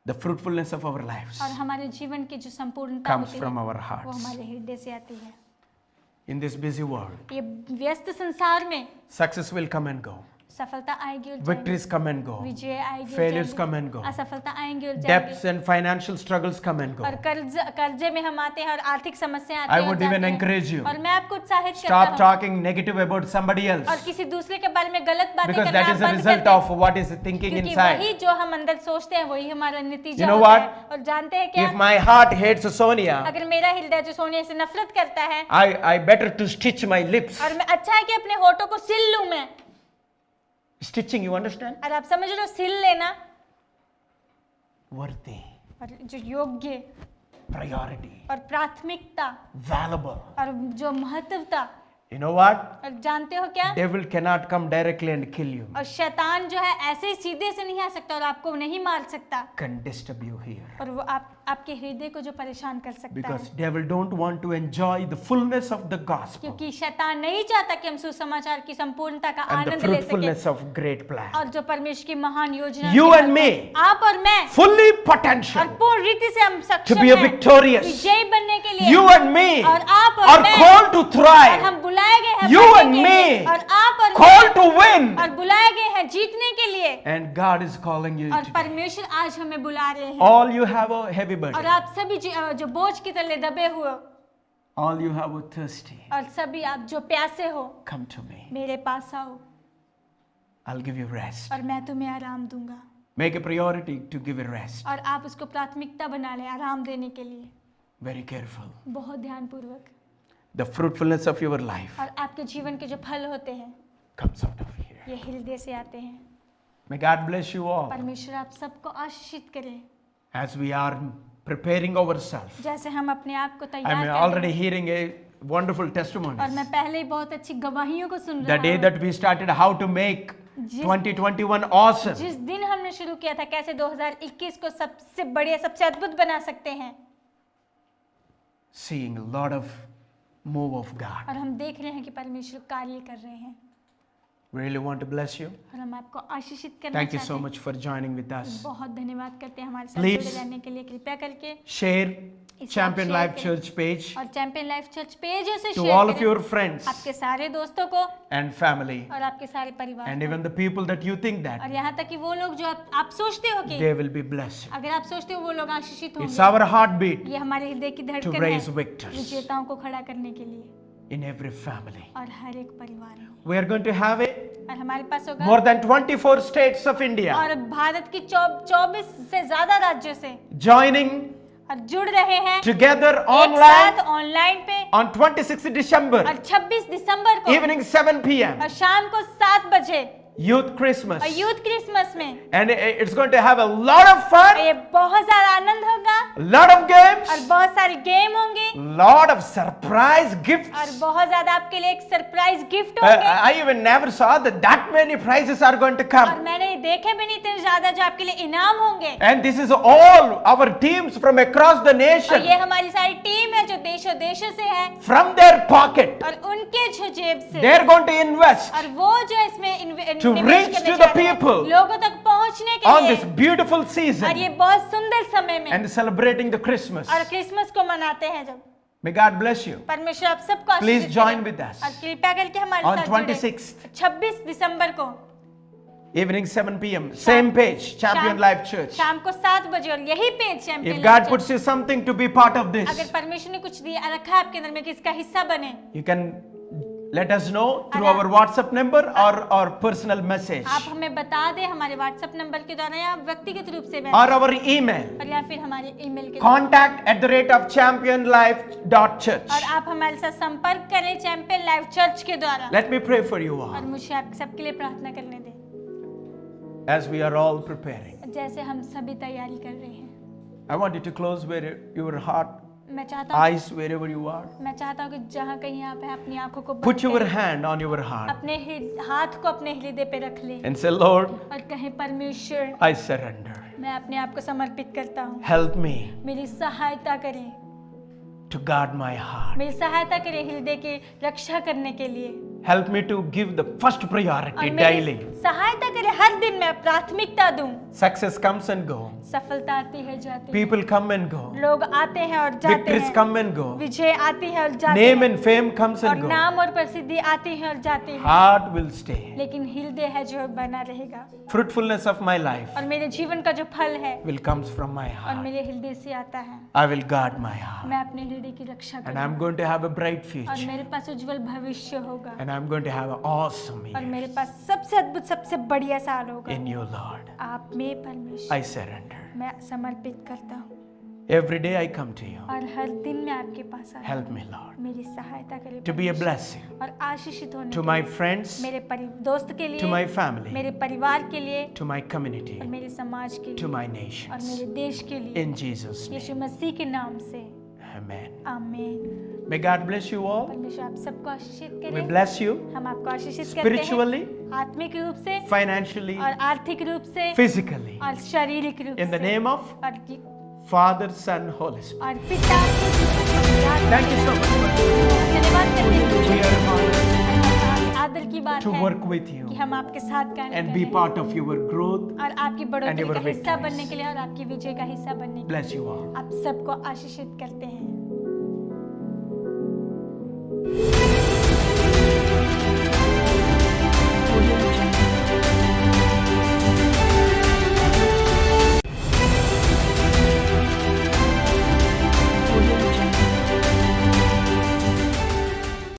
The fruitfulness of our lives और हमारे जीवन की जो संपूर्णता comes होती from है, our वो hearts. हमारे हृदय से आती है। In this busy world, ये व्यस्त संसार में success will come and go. सफलता आएगी और जाएगी, Victories come and go. विजय आएगी और Failures जाएगी, come and go. असफलता आएंगी और जाएगी। Debts and financial struggles come and go. और कर्जे में हम आते हैं और आर्थिक समस्याएं आती I हैं और would even जाती हैं। encourage you. और मैं आपको उत्साहित करता Stop हूँ, talking negative about somebody और else, किसी दूसरे के बारे में गलत बातें because करना that आप is a बंद result कर दें। of what is thinking क्योंकि inside. वही जो हम अंदर सोचते हैं वही हमारा नतीजा You know होता what? है। और जानते हैं क्या, If my heart hates Sonia, अगर मेरा हृदय जो सोनिया से नफरत करता है, I better to stitch my lips. और मैं अच्छा है कि अपने होठों को सिल लूं मैं। Stitching, you understand? और आप समझ रहे हो, सिल लेना। Worthy, और जो योग्य priority, और प्राथमिकता valuable. और जो महत्वता, You know what? और जानते हो क्या? Devil cannot come directly and kill you. और शैतान जो है ऐसे ही सीधे से नहीं आ सकता और आपको नहीं मार सकता, Can disturb you here. और वो आपके हृदय को जो परेशान कर सकता Because है, devil don't want to enjoy the fullness of the gospel क्योंकि शैतान नहीं चाहता कि हम सुसमाचार की संपूर्णता का and the आनंद ले सकें fruitfulness of great plan. और जो परमेश्वर की महान योजना You के and फल me, को आप और मैं fully और potential पूर्ण रीति से हम to सक्षम be a हैं victorious. विजयी बनने के लिए। You and me और आप और are मैं, called to और thrive, हम बुलाए गए हैं You बढ़ने and के लिए, me और आप और called to मैं, win. और बुलाए गए हैं जीतने के लिए। And God is calling you और today. परमेश्वर आज हमें बुला रहे हैं। All you have a heavy और burden. आप सभी जो बोझ की तले दबे हुए हो, All you have a thirsty. और सभी आप जो प्यासे हो, Come to me. मेरे पास आओ I'll give you rest. और मैं तुम्हें आराम दूंगा। Make a priority to give you rest. और आप उसको प्राथमिकता बना लें आराम देने के लिए, Very careful. बहुत ध्यानपूर्वक। The fruitfulness of your life और आपके जीवन के जो फल होते हैं comes out of here. ये हृदय से आते हैं। May God bless you all परमेश्वर आप सबको आशीषित करे। as we are preparing ourselves. जैसे हम अपने आप को तैयार I'm कर already रहे हैं, hearing a wonderful और testimonies. मैं पहले ही बहुत अच्छी गवाहियों को सुन The रहा day हूँ। that we started how to make 2021 awesome. जिस दिन हमने शुरू किया था कैसे 2021 को सबसे बढ़िया सबसे अद्भुत बना सकते हैं, Seeing a lot of move of God. और हम देख रहे हैं कि परमेश्वर कार्य कर रहे हैं, Really want to bless you. और हम आपको आशीषित करना Thank you चाहते so हैं। much for joining with us. बहुत धन्यवाद करते हैं हमारे साथ Please. जुड़े रहने के लिए। कृपया करके Share इसे Champion आप Life share Church page और चैंपियन लाइफ चर्च पेज से to शेयर all of करें your friends आपके सारे दोस्तों को and family और आपके सारे परिवार and को। even the people that you think that और यहाँ तक कि वो लोग जो आप सोचते हो कि they will be blessed. अगर आप सोचते हो वो लोग आशीषित It's होंगे, our heartbeat ये हमारे हृदय की to धड़कन raise है victors विजेताओं को खड़ा करने के लिए in every family. और हर एक परिवार में। We are going to have it और हमारे पास होगा more than 24 states of India और भारत की 24 से ज्यादा राज्यों से joining और जुड़ रहे हैं together एक online साथ ऑनलाइन पे on 26 December और 26 दिसंबर को evening 7 p.m. और शाम को 7 बजे Youth Christmas. और यूथ क्रिसमस में। And it's going to have a lot of और fun, ये बहुत सारा आनंद होगा a lot of और games, बहुत सारे गेम होंगे lot of surprise gifts. और बहुत ज्यादा आपके लिए एक सरप्राइज गिफ्ट होंगे। I even never saw that many prizes are going to और come. मैंने देखे भी नहीं इतने ज्यादा जो आपके लिए इनाम होंगे। And this is all our teams from across the और nation, ये हमारी सारी टीम है जो देशों देशों से है from their pocket. और उनके जो जेब से They're going to invest और वो जो इसमें To निवेश reach करने to जा the रहे हैं, people लोगों तक पहुंचने के on लिए this beautiful और season ये बहुत सुंदर समय में and celebrating the Christmas. और क्रिसमस को मनाते हैं जब। May God bless you. परमेश्वर आप सबको Please आशीष join करें। with us और कृपया करके हमारे on साथ जुड़े। 26th 26 दिसंबर को evening 7 p.m. Same page, Champion Life Church. शाम को 7 बजे और यही page champion If God puts you something to be part of अगर this, परमेश्वर ने कुछ दिया रखा है आपके अंदर में कि इसका हिस्सा बने, you can let us know through our WhatsApp number or personal message आप हमें बता दें हमारे व्हाट्सएप नंबर के द्वारा या व्यक्तिगत रूप से or our email और या फिर हमारे ईमेल के द्वारा। contact@championlife.church. और आप हमारे साथ संपर्क करें चैंपियन लाइफ चर्च के द्वारा। Let me pray for you और all मुझे आप सबके लिए प्रार्थना करने दें as we are all preparing. जैसे हम सभी तैयारी कर रहे हैं। I want you to close where your heart, मैं चाहता हूँ eyes, wherever you are. मैं चाहता हूँ कि जहाँ कहीं आप हैं अपनी आंखों को बंद Put your करें, hand on your heart अपने हाथ को अपने हृदय पे रख लें and say, Lord, और कहें परमेश्वर I surrender. मैं अपने आप को समर्पित करता हूँ, Help me मेरी सहायता करें, to guard my heart. मेरी सहायता करें हृदय की रक्षा करने के लिए। Help me to give the first और priority मेरी daily. सहायता करें हर दिन मैं प्राथमिकता दूं। Success comes and go. सफलता आती है जाती है, People come and go. लोग आते हैं और जाते Victories हैं, come and go. विजय आती है और जाती Name है and fame comes और and go. नाम और प्रसिद्धि आती है और जाती है, Heart will stay. लेकिन हृदय है जो बना रहेगा। Fruitfulness of my life और मेरे जीवन का जो फल है will comes from my और heart. मेरे हृदय से आता है, I will guard my heart. मैं अपने हृदय की रक्षा And करूंगा I'm going to have a bright और future. मेरे पास उज्जवल भविष्य होगा And I'm going to have an awesome और year मेरे पास सबसे अद्भुत सबसे बढ़िया साल होगा। in you, Lord. आप में परमेश्वर I surrender. मैं समर्पित करता हूँ Every day I come to you. और हर दिन मैं आपके पास आता हूँ। Help me, Lord, मेरी सहायता करें to be a परमेश्वर। blessing और आशीषित होने to के my लिए, friends, मेरे दोस्त के लिए, to my family, मेरे परिवार के लिए to my community, और मेरे समाज के to लिए my और nations. मेरे देश के लिए In Jesus' name. यीशु मसीह के नाम से Amen. आमीन। May God bless you all. परमेश्वर आप सबको आशीषित We करे। bless you हम आपको आशीषित करते spiritually, हैं आत्मिक रूप से financially, और आर्थिक रूप से physically. और शारीरिक रूप In the से name of और Father, Son, Holy Spirit. और पिता के Thank you so much. धन्यवाद करते हैं। We are honored आदर की बात to है work with you कि हम आपके साथ कार्य and कर be रहे हैं part of your growth. और आपकी बढ़ोतरी your का हिस्सा victories. बनने के लिए और आपकी विजय का हिस्सा बनने के Bless you all. लिए आप सबको आशीषित करते हैं।